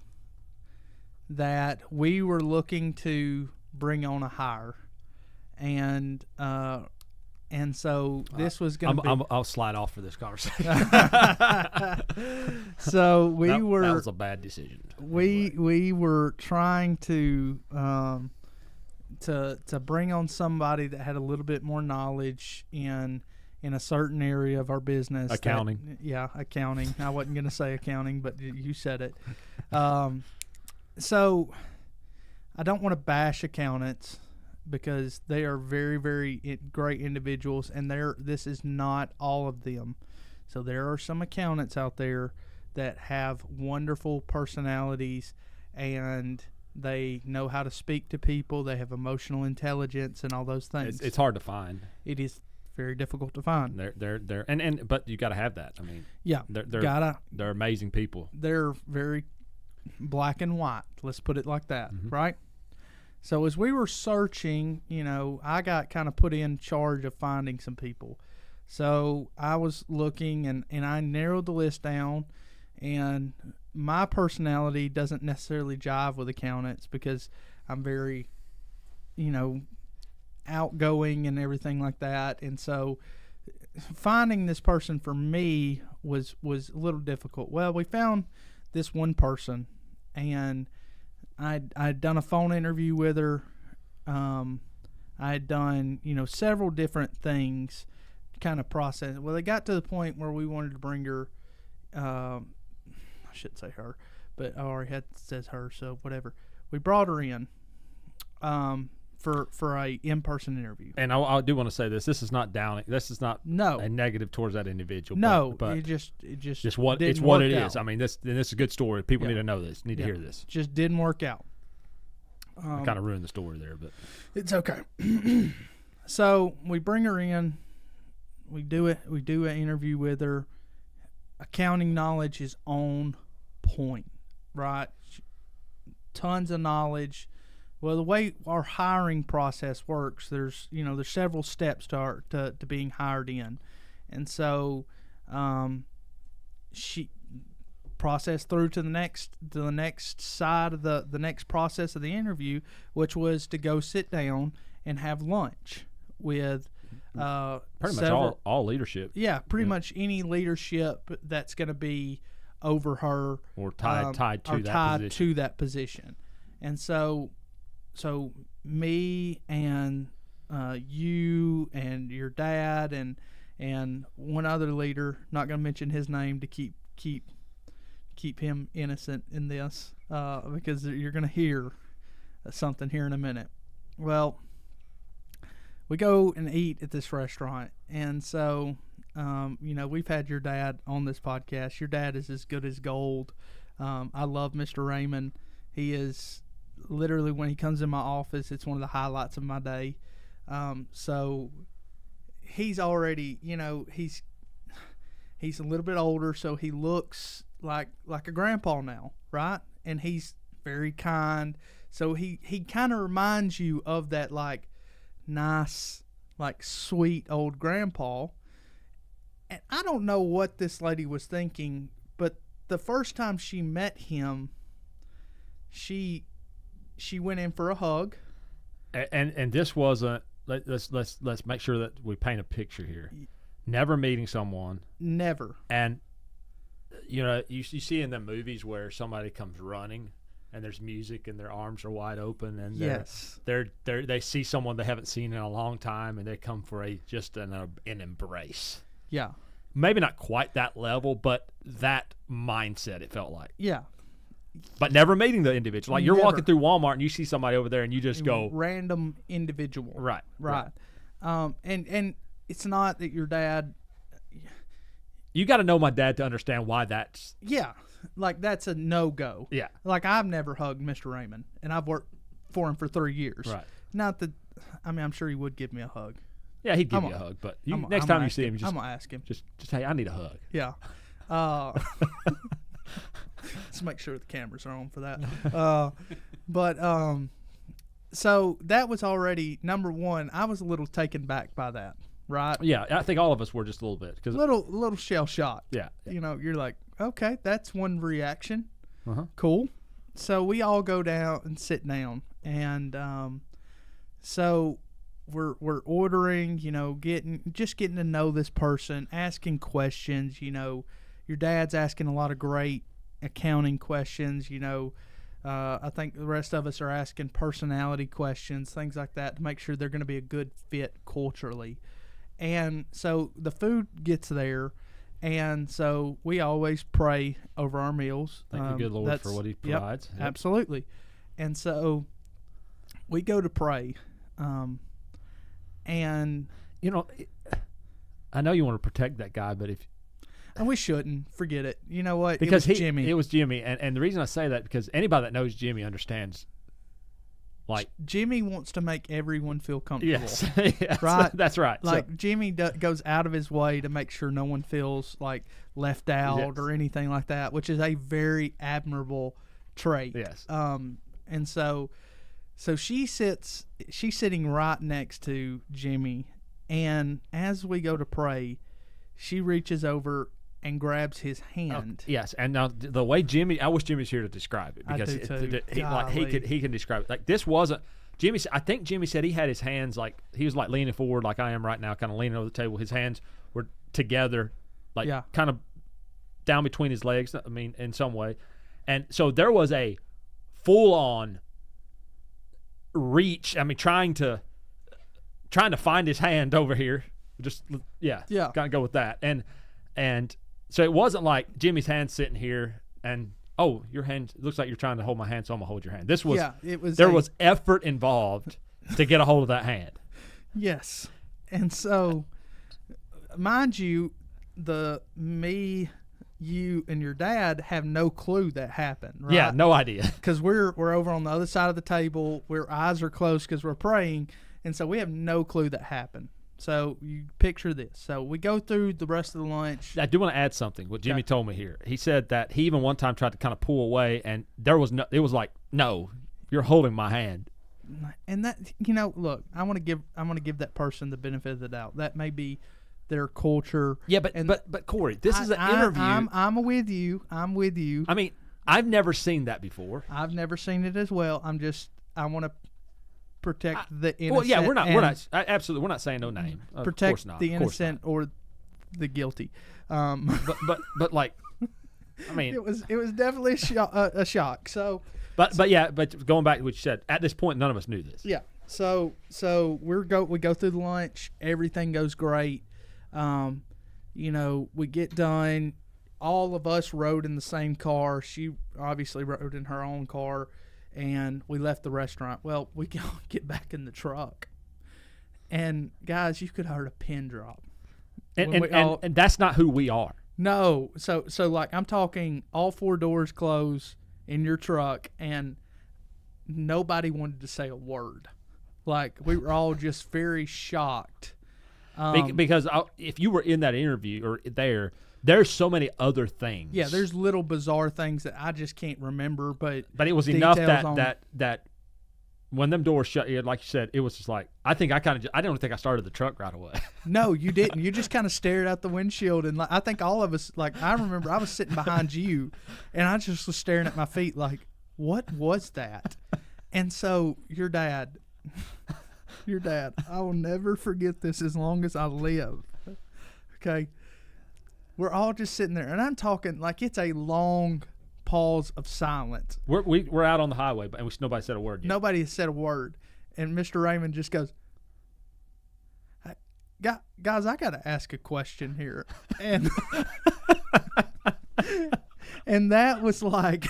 that we were looking to bring on a hire. And so this was going to be. I'll slide off for this conversation. So that was a bad decision. We were trying to bring on somebody that had a little bit more knowledge in in a certain area of our business. Accounting. Accounting. I wasn't going to say accounting, but you said it. So I don't want to bash accountants because they are very, very great individuals, and this is not all of them. So there are some accountants out there that have wonderful personalities, and they know how to speak to people. They have emotional intelligence and all those things. It's hard to find. It is very difficult to find. But you got to have that. I mean, yeah, they're amazing people. They're very black and white. Let's put it like that, right? So as we were searching, I got kind of put in charge of finding some people. So I was looking, and I narrowed the list down, and my personality doesn't necessarily jive with accountants because I'm very, outgoing and everything like that. And so finding this person for me was a little difficult. Well, we found this one person, and I'd done a phone interview with her. I had done, several different things, kind of process. Well, it got to the point where we wanted to bring her, I shouldn't say her, but I already says her, so whatever. We brought her in for a in-person interview. And I do want to say this. This is not downing. This is not a negative towards that individual. No, but it just what it is. I mean, this is a good story. People need to know this. Need to hear this. Just didn't work out. I kind of ruined the story there, but it's okay. So we bring her in. We do it. We do an interview with her. Accounting knowledge is on point, right? Tons of knowledge. Well, the way our hiring process works, there's several steps to being hired in, and so she processed through to the next side of the next process of the interview, which was to go sit down and have lunch with pretty much all leadership. Yeah, pretty much any leadership that's going to be over her or tied to that position. And so me and you and your dad and one other leader, not going to mention his name to keep him innocent in this, because you're going to hear something here in a minute. Well, we go and eat at this restaurant, and so we've had your dad on this podcast. Your dad is as good as gold. I love Mr. Raymond. He is literally, when he comes in my office, it's one of the highlights of my day. So he's already, he's a little bit older, so he looks like a grandpa now, right? And he's very kind. So he kind of reminds you of that nice, sweet old grandpa. And I don't know what this lady was thinking, but the first time she met him, she went in for a hug. And this wasn't. Let's make sure that we paint a picture here. Never meeting someone. Never. And you see in the movies where somebody comes running and there's music and their arms are wide open and they see someone they haven't seen in a long time and they come for an embrace. Yeah. Maybe not quite that level, but that mindset, it felt like. Yeah. But never meeting the individual. Like you're walking through Walmart and you see somebody over there and you just go random individual. Right. And it's not that your dad. You got to know my dad to understand why that's. Yeah, that's a no-go. Yeah. I've never hugged Mr. Raymond, and I've worked for him for 3 years. Right. Not that. I'm sure he would give me a hug. Yeah, he'd give you a hug, but next time you see him, I'm gonna ask him. Just hey, I need a hug. Yeah. Let's make sure the cameras are on for that. So that was already number one. I was a little taken back by that, right? Yeah, I think all of us were just a little bit, because little shell shocked. Yeah. You're like, okay, that's one reaction. Uh-huh. Cool. So we all go down and sit down, and so we're ordering, getting to know this person, asking questions. Your dad's asking a lot of great accounting questions. I think the rest of us are asking personality questions, things like that, to make sure they're going to be a good fit culturally. And so the food gets there, and so we always pray over our meals. Thank you, good Lord, for what He provides. Yep. Absolutely. And so we go to pray, and you know, I know you want to protect that guy, but and we shouldn't forget it. You know what? Because it was Jimmy. It was Jimmy, and the reason I say that because anybody that knows Jimmy understands. Like Jimmy wants to make everyone feel comfortable. Yes, yes, right. That's right. Like so, Jimmy goes out of his way to make sure no one feels like left out yes. or anything like that, which is a very admirable trait. Yes. And so she's sitting right next to Jimmy, and as we go to pray, she reaches over and grabs his hand. Yes, and now the way Jimmy, I wish Jimmy's here to describe it because he can describe it. Like this wasn't Jimmy. I think Jimmy said he had his hands like he was like leaning forward, like I am right now, kind of leaning over the table. His hands were together, like kind of down between his legs. I mean, in some way, and so there was a full-on reach. I mean, trying to find his hand over here. Just kind of go with that, and. So it wasn't like Jimmy's hand sitting here and, oh, your hand looks like you're trying to hold my hand, so I'm going to hold your hand. This was there was effort involved to get a hold of that hand. Yes. And so, mind you, me, you, and your dad have no clue that happened, right? Yeah, no idea. Because we're over on the other side of the table. Our eyes are closed because we're praying, and so we have no clue that happened. So you picture this. So we go through the rest of the lunch. I do want to add something. What Jimmy told me here. He said that he even one time tried to kind of pull away, and there was no. It was like, no, you're holding my hand. And that, you know, look, I want to give that person the benefit of the doubt. That may be their culture. Yeah, but Corey, this is an interview. I'm with you. I mean, I've never seen that before. I've never seen it as well. I want to protect the innocent. Well, yeah, we're not saying no name. Protect of course not, the innocent or the guilty. But like, I mean, it was definitely a shock. So, but going back to what you said, at this point, none of us knew this. Yeah. So we go through the lunch. Everything goes great. You know, we get done. All of us rode in the same car. She obviously rode in her own car. And we left the restaurant. Well, we get back in the truck. And, guys, you could have heard a pin drop. And that's not who we are. No. So like, I'm talking all four doors closed in your truck, and nobody wanted to say a word. Like, we were all just very shocked. Because if you were in that interview or there's so many other things. Yeah, there's little bizarre things that I just can't remember, but it was enough that when them doors shut, like you said, it was just like I don't think I started the truck right away. No, you didn't. You just kind of stared out the windshield, and I think all of us, like I remember, I was sitting behind you, and I just was staring at my feet, like, what was that? And so your dad, I will never forget this as long as I live. Okay. We're all just sitting there, and I'm talking like it's a long pause of silence. We're out on the highway, but nobody said a word yet. Nobody has said a word, and Mr. Raymond just goes, "Guys, I got to ask a question here," and and that was like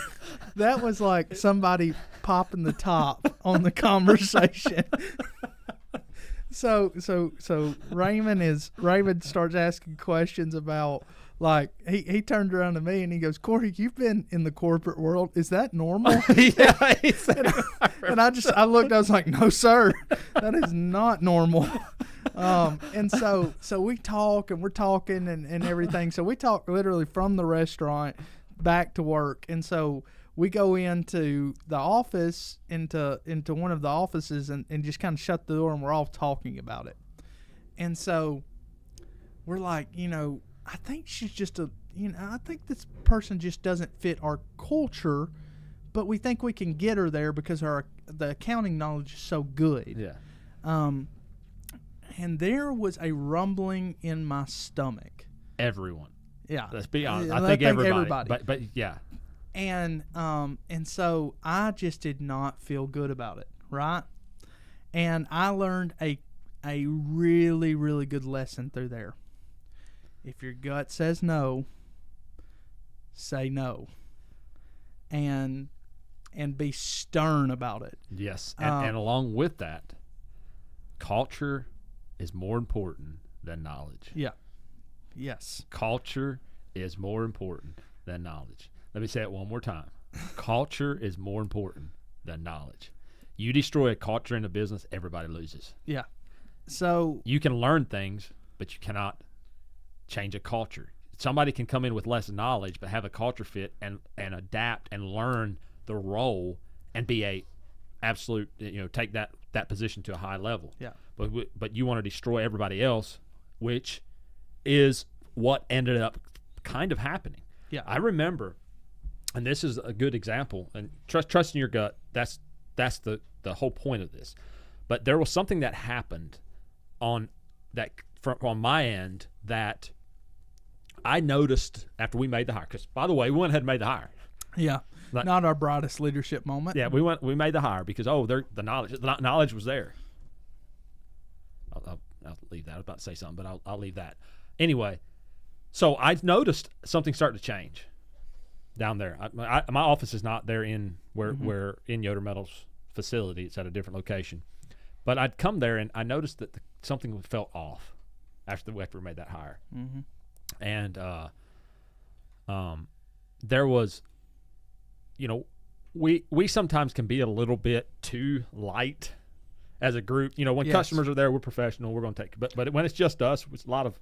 somebody popping the top on the conversation. So Raymond starts asking questions about, like, he turned around to me and he goes, "Corey, you've been in the corporate world. Is that normal?" Yeah. And I looked, I was like, "No, sir, that is not normal." And so we talk and we're talking and everything. So we talk literally from the restaurant back to work. And so we go into the office, into one of the offices, and just kind of shut the door, and we're all talking about it. And so we're like, I think she's just I think this person just doesn't fit our culture, but we think we can get her there because the accounting knowledge is so good. Yeah. And there was a rumbling in my stomach. Everyone. Yeah. Let's be honest. I think everybody. But yeah. And so I just did not feel good about it, right? And I learned a a really, really good lesson through there. If your gut says no, say no. And be stern about it. Yes. And along with that, culture is more important than knowledge. Yeah. Yes. Culture is more important than knowledge. Let me say it one more time. Culture is more important than knowledge. You destroy a culture in a business, everybody loses. Yeah. So you can learn things, but you cannot change a culture. Somebody can come in with less knowledge but have a culture fit and adapt and learn the role and be a absolute, take that position to a high level. Yeah. But you want to destroy everybody else, which is what ended up kind of happening. Yeah. I remember, and this is a good example, and trust in your gut, that's the whole point of this. But there was something that happened on my end that I noticed after we made the hire. Because, by the way, we went ahead and made the hire. Yeah, not our brightest leadership moment. Yeah, we made the hire because the knowledge was there. I'll leave that. I was about to say something, but I'll leave that. Anyway, so I noticed something starting to change down there. My office is not there in where in Yoder Metal's facility. It's at a different location. But I'd come there and I noticed that something felt off after we made that hire. Mm-hmm. And there was, we sometimes can be a little bit too light as a group. When customers are there, we're professional. We're going to take. But when it's just us, it's a lot of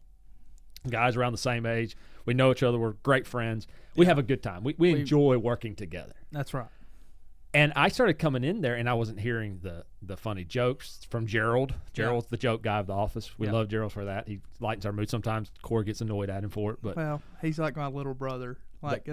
guys around the same age. We know each other. We're great friends. We have a good time. We enjoy working together. That's right. And I started coming in there, and I wasn't hearing the funny jokes from Gerald. Gerald's the joke guy of the office. We love Gerald for that. He lightens our mood. Sometimes Corey gets annoyed at him for it. But well, he's like my little brother. I've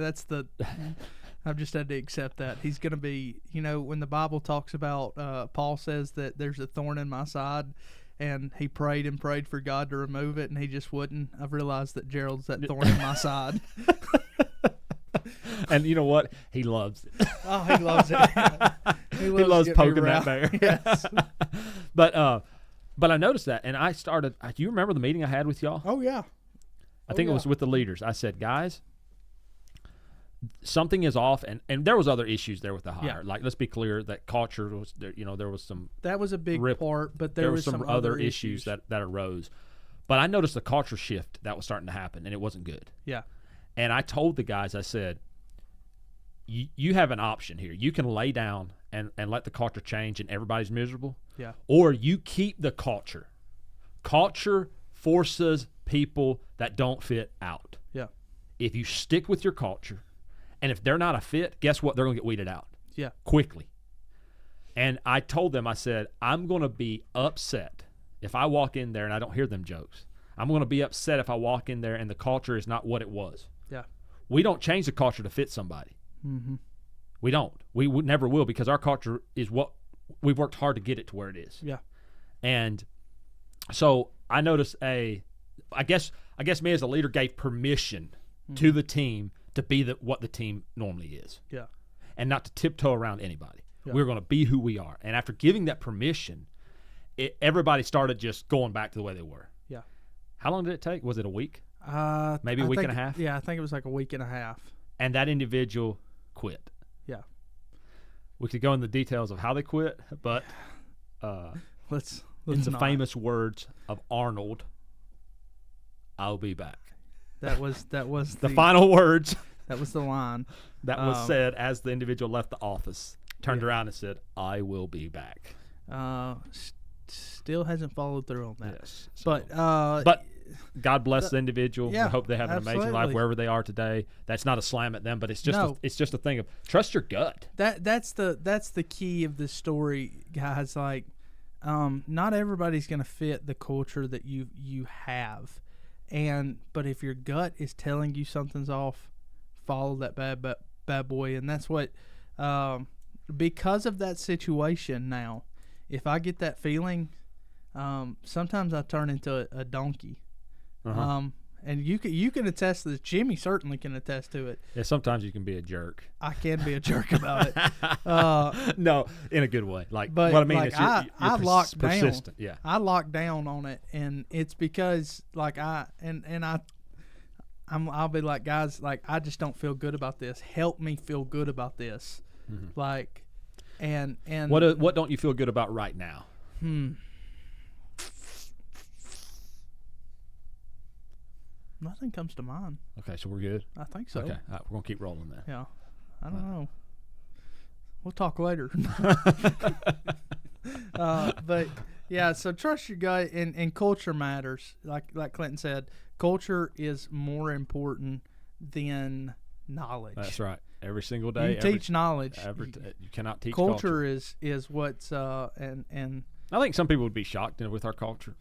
just had to accept that. He's going to be, when the Bible talks about, Paul says that there's a thorn in my side, and he prayed and prayed for God to remove it, and he just wouldn't. I've realized that Gerald's that thorn in my side. And you know what? He loves it. Oh, he loves it. He loves poking that bear. Yes. But I noticed that, and I started. Do you remember the meeting I had with y'all? Oh yeah. I think it was with the leaders. I said, guys, something is off, and there was other issues there with the hire. Yeah. Like, let's be clear that culture was there. There was some. That was a big part, but there was some other issues that arose. But I noticed a culture shift that was starting to happen, and it wasn't good. Yeah. And I told the guys, I said, you have an option here. You can lay down and let the culture change and everybody's miserable. Yeah. Or you keep the culture. Culture forces people that don't fit out. Yeah. If you stick with your culture, and if they're not a fit, guess what? They're going to get weeded out. Yeah. Quickly. And I told them, I said, I'm going to be upset if I walk in there and I don't hear them jokes. I'm going to be upset if I walk in there and the culture is not what it was. Yeah. We don't change the culture to fit somebody. Mm-hmm. We don't. We never will, because our culture is what we've worked hard to get it to where it is. Yeah. And so I noticed I guess me as a leader gave permission to the team to be what the team normally is. Yeah. And not to tiptoe around anybody. Yeah. We're going to be who we are. And after giving that permission, everybody started just going back to the way they were. Yeah. How long did it take? Was it a week? Maybe a week and a half? Yeah, I think it was like a week and a half. And that individual quit. Yeah. We could go into the details of how they quit, but let's in the not. famous words of Arnold, I'll be back. That was the final words. That was the line that was said as the individual left the office, turned around and said, I will be back. Still hasn't followed through on that. Yes. So, but God bless the individual. Yeah, I hope they have an amazing life wherever they are today. That's not a slam at them, but it's just a thing of trust your gut. That's the key of this story, guys. Like, not everybody's going to fit the culture that you have, but if your gut is telling you something's off, follow that bad boy. And that's what because of that situation. Now, if I get that feeling, sometimes I turn into a donkey. And you can attest to this. Jimmy certainly can attest to it. Yeah, sometimes you can be a jerk. I can be a jerk about it. No, in a good way. Like, but what I mean like is you're I locked persistent. down. Yeah. I locked down on it, and it's because like I'll be like, guys, like I just don't feel good about this. Help me feel good about this. Mm-hmm. Like, and what don't you feel good about right now? Nothing comes to mind. Okay, so we're good. I think so. Okay, all right, we're gonna keep rolling then. Yeah, I don't know. We'll talk later. But yeah, so trust your gut, and culture matters. Like Clinton said, culture is more important than knowledge. That's right. Every single day. You teach knowledge. You cannot teach culture. Is what's and. I think some people would be shocked with our culture.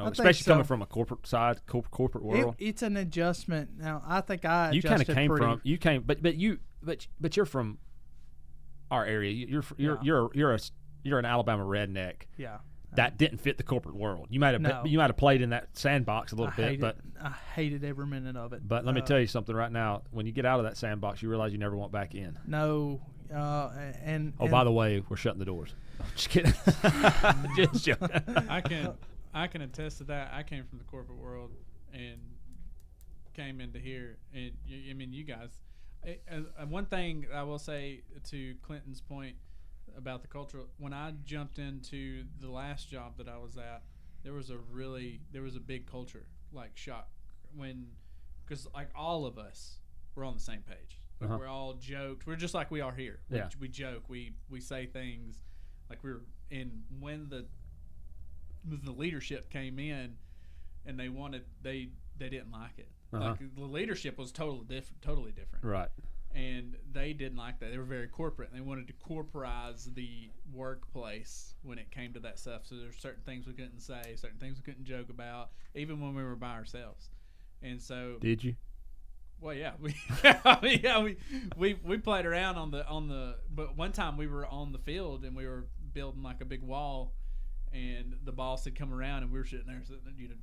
Especially coming from a corporate side, corporate world. It's an adjustment. Now, I think I you kind of came pretty. from but you're from our area. You're an Alabama redneck. Yeah. That didn't fit the corporate world. You might have played in that sandbox a little bit, but I hated every minute of it. But let me tell you something right now. When you get out of that sandbox, you realize you never want back in. No, by the way, we're shutting the doors. Just kidding. Just joking. I can attest to that. I came from the corporate world and came into here, and I mean, you guys. One thing I will say to Clinton's point about the culture, when I jumped into the last job that I was at, there was a big culture like shock because like all of us were on the same page. Like we're all joked. We're just like we are here. We joke. We say things like we're in when the leadership came in and they didn't like it. Like the leadership was totally different. Right. And they didn't like that. They were very corporate, and they wanted to corporatize the workplace when it came to that stuff. So there's certain things we couldn't say, certain things we couldn't joke about, even when we were by ourselves. And so did you? Well, yeah, we played around on the. But one time we were on the field and we were building like a big wall, and the boss had come around and we were sitting there,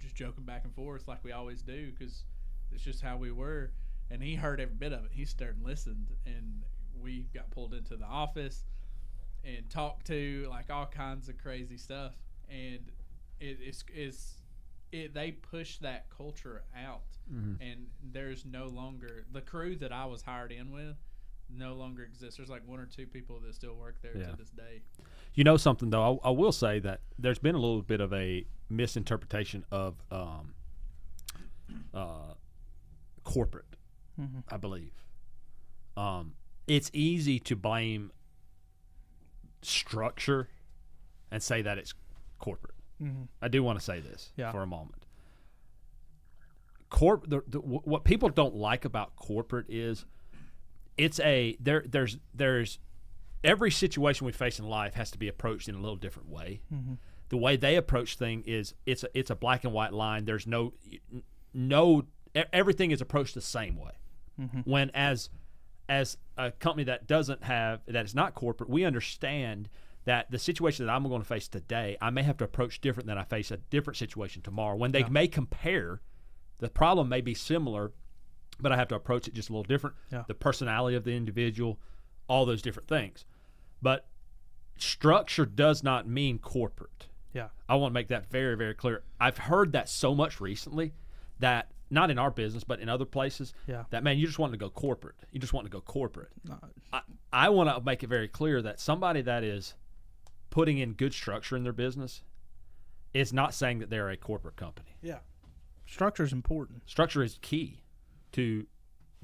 just joking back and forth like we always do because it's just how we were. And he heard every bit of it. He stood and listened, and we got pulled into the office and talked to like all kinds of crazy stuff. And they pushed that culture out, and there's no longer the crew that I was hired in with no longer exists. There's like one or two people that still work there to this day. You know something though, I will say that there's been a little bit of a misinterpretation of corporate. I believe it's easy to blame structure and say that it's corporate. I do want to say this for a moment. What people don't like about corporate is there's every situation we face in life has to be approached in a little different way. The way they approach things is it's a black and white line. There's no everything is approached the same way. When as a company that is not corporate, we understand that the situation that I'm going to face today, I may have to approach different than I face a different situation tomorrow. When they may compare, the problem may be similar, but I have to approach it just a little different. The personality of the individual, all those different things. But structure does not mean corporate. I want to make that very, very clear. I've heard that so much recently that not in our business, but in other places, that, man, you just want to go corporate. You just want to go corporate. No. I want to make it very clear that somebody that is putting in good structure in their business is not saying that they're a corporate company. Structure is important. Structure is key to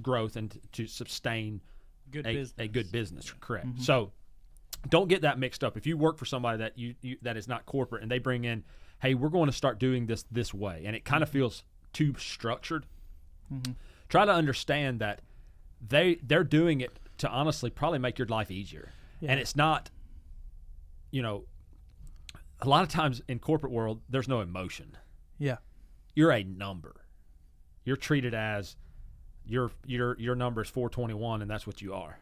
growth and to sustain a good business. Correct. So don't get that mixed up. If you work for somebody that that is not corporate and they bring in, hey, we're going to start doing this way, and it kind of feels too structured, try to understand that they're doing it to honestly probably make your life easier. And it's not, a lot of times in corporate world there's no emotion. You're a number. You're treated as your number is 421 and that's what you are.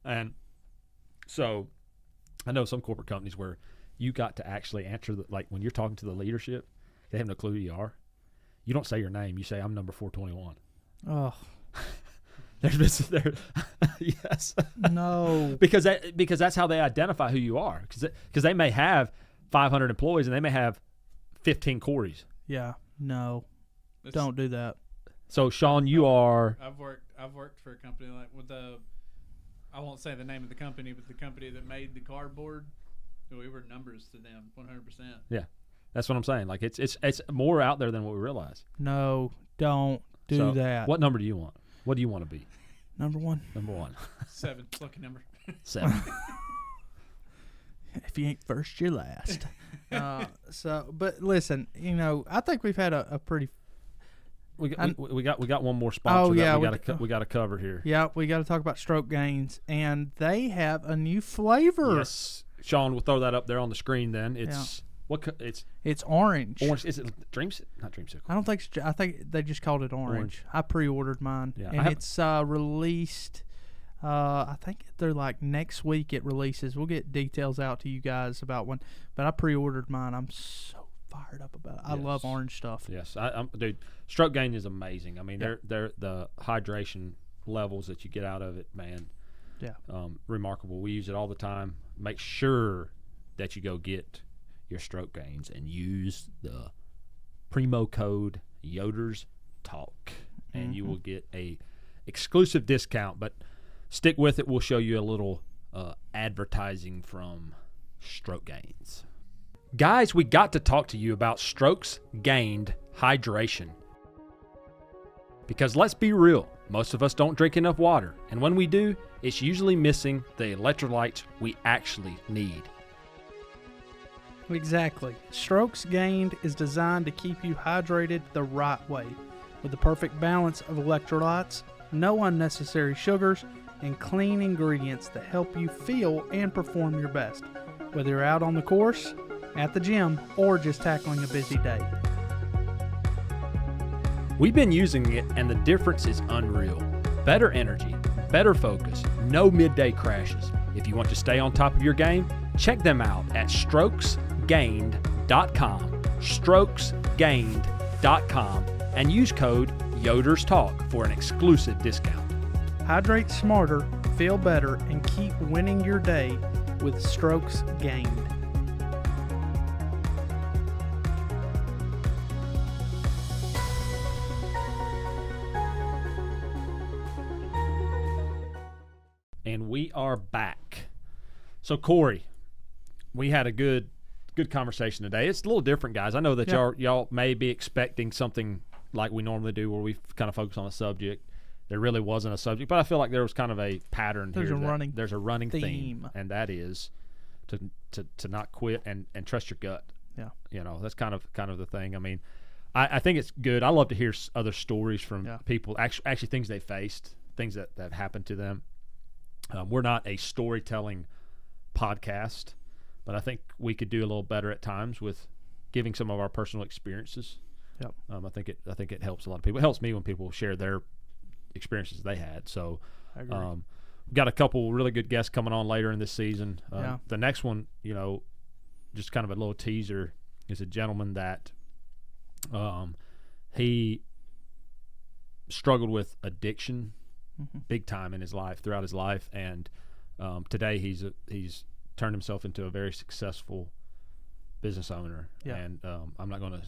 And so I know some corporate companies where you got to actually answer like when you're talking to the leadership, they have no clue who you are. you don't say your name. You say, I'm number 421. Oh, Yes. no. because that's how they identify who you are. Because they may have 500 employees and they may have 15 Corys. Yeah, no. That's- Don't do that. So Sean, you are. I've worked for a company like with I won't say the name of the company, but the company that made the cardboard. We were numbers to them, 100%. Yeah, that's what I'm saying. Like it's more out there than what we realize. No, don't do So, that. What number do you want? What do you want to be? Number 1. Number 1. 7, lucky number. 7. If you ain't first, you're last. But listen, I think we've had a pretty. We got one more sponsor. Oh, yeah, we got to cover here. Yeah, we got to talk about StrokesGained, and they have a new flavor. Yes, Sean, we'll throw that up there on the screen. Then it's It's orange. orange. Is it not dreamsicle? I don't think. I think they just called it orange. I pre-ordered mine, Yeah, and it's released. I think they're like next week it releases. We'll get details out to you guys about when. But I pre-ordered mine. I'm so fired up about it. I love orange stuff. Yes, dude. StrokesGained is amazing. I mean, they're the hydration levels that you get out of it, man. Yeah. Remarkable. We use it all the time. Make sure that you go get your StrokesGained and use the promo code Yoders Talk, and you will get a exclusive discount. But stick with it. We'll show you a little advertising from StrokesGained. Guys, we got to talk to you about StrokesGained hydration. Because let's be real, most of us don't drink enough water, and when we do, it's usually missing the electrolytes we actually need. Exactly. StrokesGained is designed to keep you hydrated the right way, with the perfect balance of electrolytes, no unnecessary sugars, and clean ingredients that help you feel and perform your best, whether you're out on the course, at the gym, or just tackling a busy day. We've been using it, and the difference is unreal. Better energy, better focus, no midday crashes. If you want to stay on top of your game, check them out at StrokesGained.com, StrokesGained.com, and use code Yoders Talk for an exclusive discount. Hydrate smarter, feel better, and keep winning your day with StrokesGained. And we are back. So Corey, we had a good conversation today. It's a little different, guys. I know that y'all may be expecting something like we normally do, where we kind of focus on a subject. There really wasn't a subject, but I feel like there was kind of a pattern There's here. There's a running theme, and that is to not quit and trust your gut. Yeah, that's kind of the thing. I mean, I think it's good. I love to hear other stories from people, actually things they faced, things that happened to them. We're not a storytelling podcast, but I think we could do a little better at times with giving some of our personal experiences. Yep. I think it helps a lot of people. It helps me when people share their experiences they had. So I agree. We've got a couple really good guests coming on later in this season. The next one, just kind of a little teaser, is a gentleman that he struggled with addiction big time in his life, throughout his life, and today he's turned himself into a very successful business owner. And I'm not going to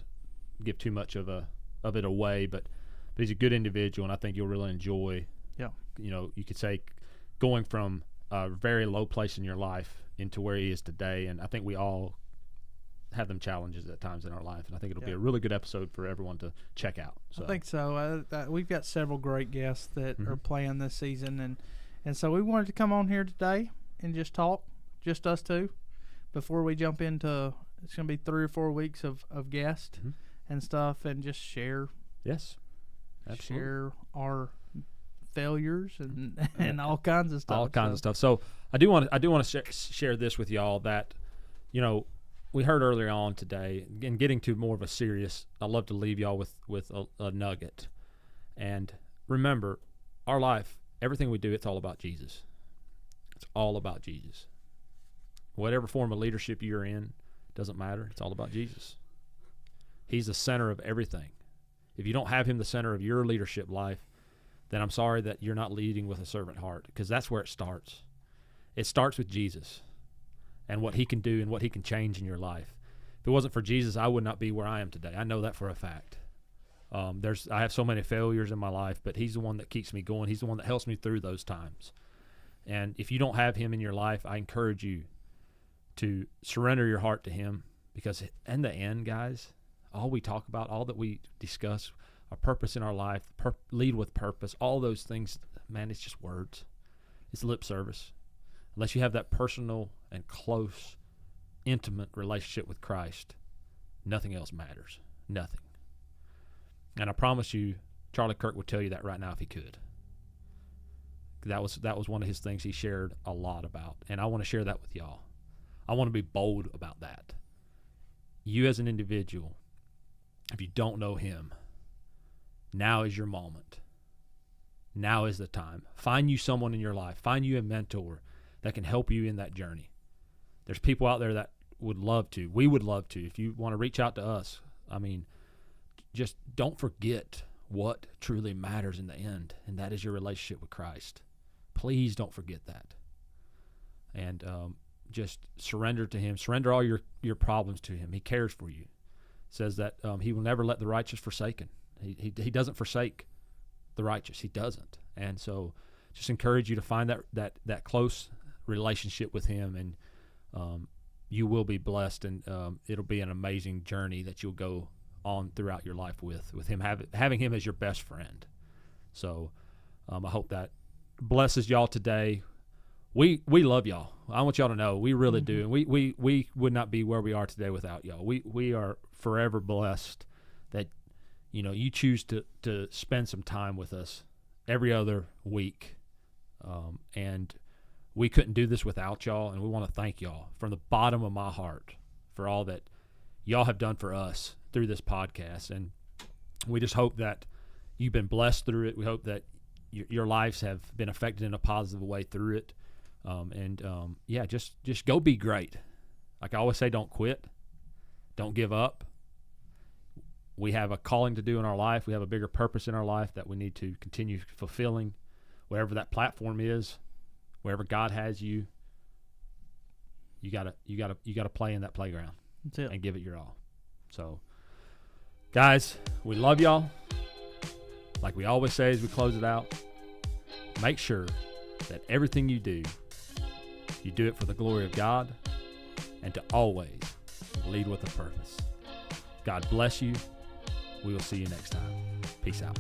give too much of it away, but he's a good individual, and I think you'll really enjoy. You could say going from a very low place in your life into where he is today, and I think we all have them challenges at times in our life, and I think it'll be a really good episode for everyone to check out. So. I think so. We've got several great guests that are playing this season, and so we wanted to come on here today and just talk, just us two, before we jump into, it's going to be 3 or 4 weeks of guests and stuff, and just share. Yes, absolutely. Share our failures and all kinds of stuff. All kinds of stuff. So I do want to share this with y'all that, we heard earlier on today, and getting to more of a serious, I love to leave y'all with a nugget. And remember, our life, everything we do, it's all about Jesus. It's all about Jesus. Whatever form of leadership you're in, doesn't matter. It's all about Jesus. He's the center of everything. if you don't have him the center of your leadership life, then I'm sorry that you're not leading with a servant heart, because that's where it starts. It starts with Jesus and what he can do and what he can change in your life. If it wasn't for Jesus, I would not be where I am today. I know that for a fact. I have so many failures in my life, but he's the one that keeps me going. He's the one that helps me through those times. And if you don't have him in your life, I encourage you to surrender your heart to him, because in the end, guys, all we talk about, all that we discuss, our purpose in our life, lead with purpose, all those things, man, it's just words. It's lip service. Unless you have that personal and close, intimate relationship with Christ, nothing else matters. Nothing. And I promise you, Charlie Kirk would tell you that right now if he could. That was one of his things he shared a lot about, and I want to share that with y'all. I want to be bold about that. You as an individual, if you don't know him, now is your moment. Now is the time. Find you someone in your life. Find you a mentor that can help you in that journey. There's people out there that would love to. We would love to. If you want to reach out to us, I mean, just don't forget what truly matters in the end, and that is your relationship with Christ. Please don't forget that. And just surrender to him. Surrender all your problems to him. He cares for you. It says that he will never let the righteous forsaken. He doesn't forsake the righteous. He doesn't. And so just encourage you to find that close relationship with him, and you will be blessed, and it'll be an amazing journey that you'll go on throughout your life with him, having him as your best friend. So I hope that blesses y'all today. We love y'all. I want y'all to know we really do. And we would not be where we are today without y'all. We are forever blessed that you choose to spend some time with us every other week. And we couldn't do this without y'all, and we want to thank y'all from the bottom of my heart for all that y'all have done for us through this podcast. And we just hope that you've been blessed through it. We hope that your lives have been affected in a positive way through it. Just go be great. Like I always say, don't quit. Don't give up. We have a calling to do in our life. We have a bigger purpose in our life that we need to continue fulfilling, whatever that platform is, wherever God has you. You gotta play in that playground. That's it. And give it your all. So, guys, we love y'all. Like we always say as we close it out, make sure that everything you do it for the glory of God, and to always lead with a purpose. God bless you. We will see you next time. Peace out.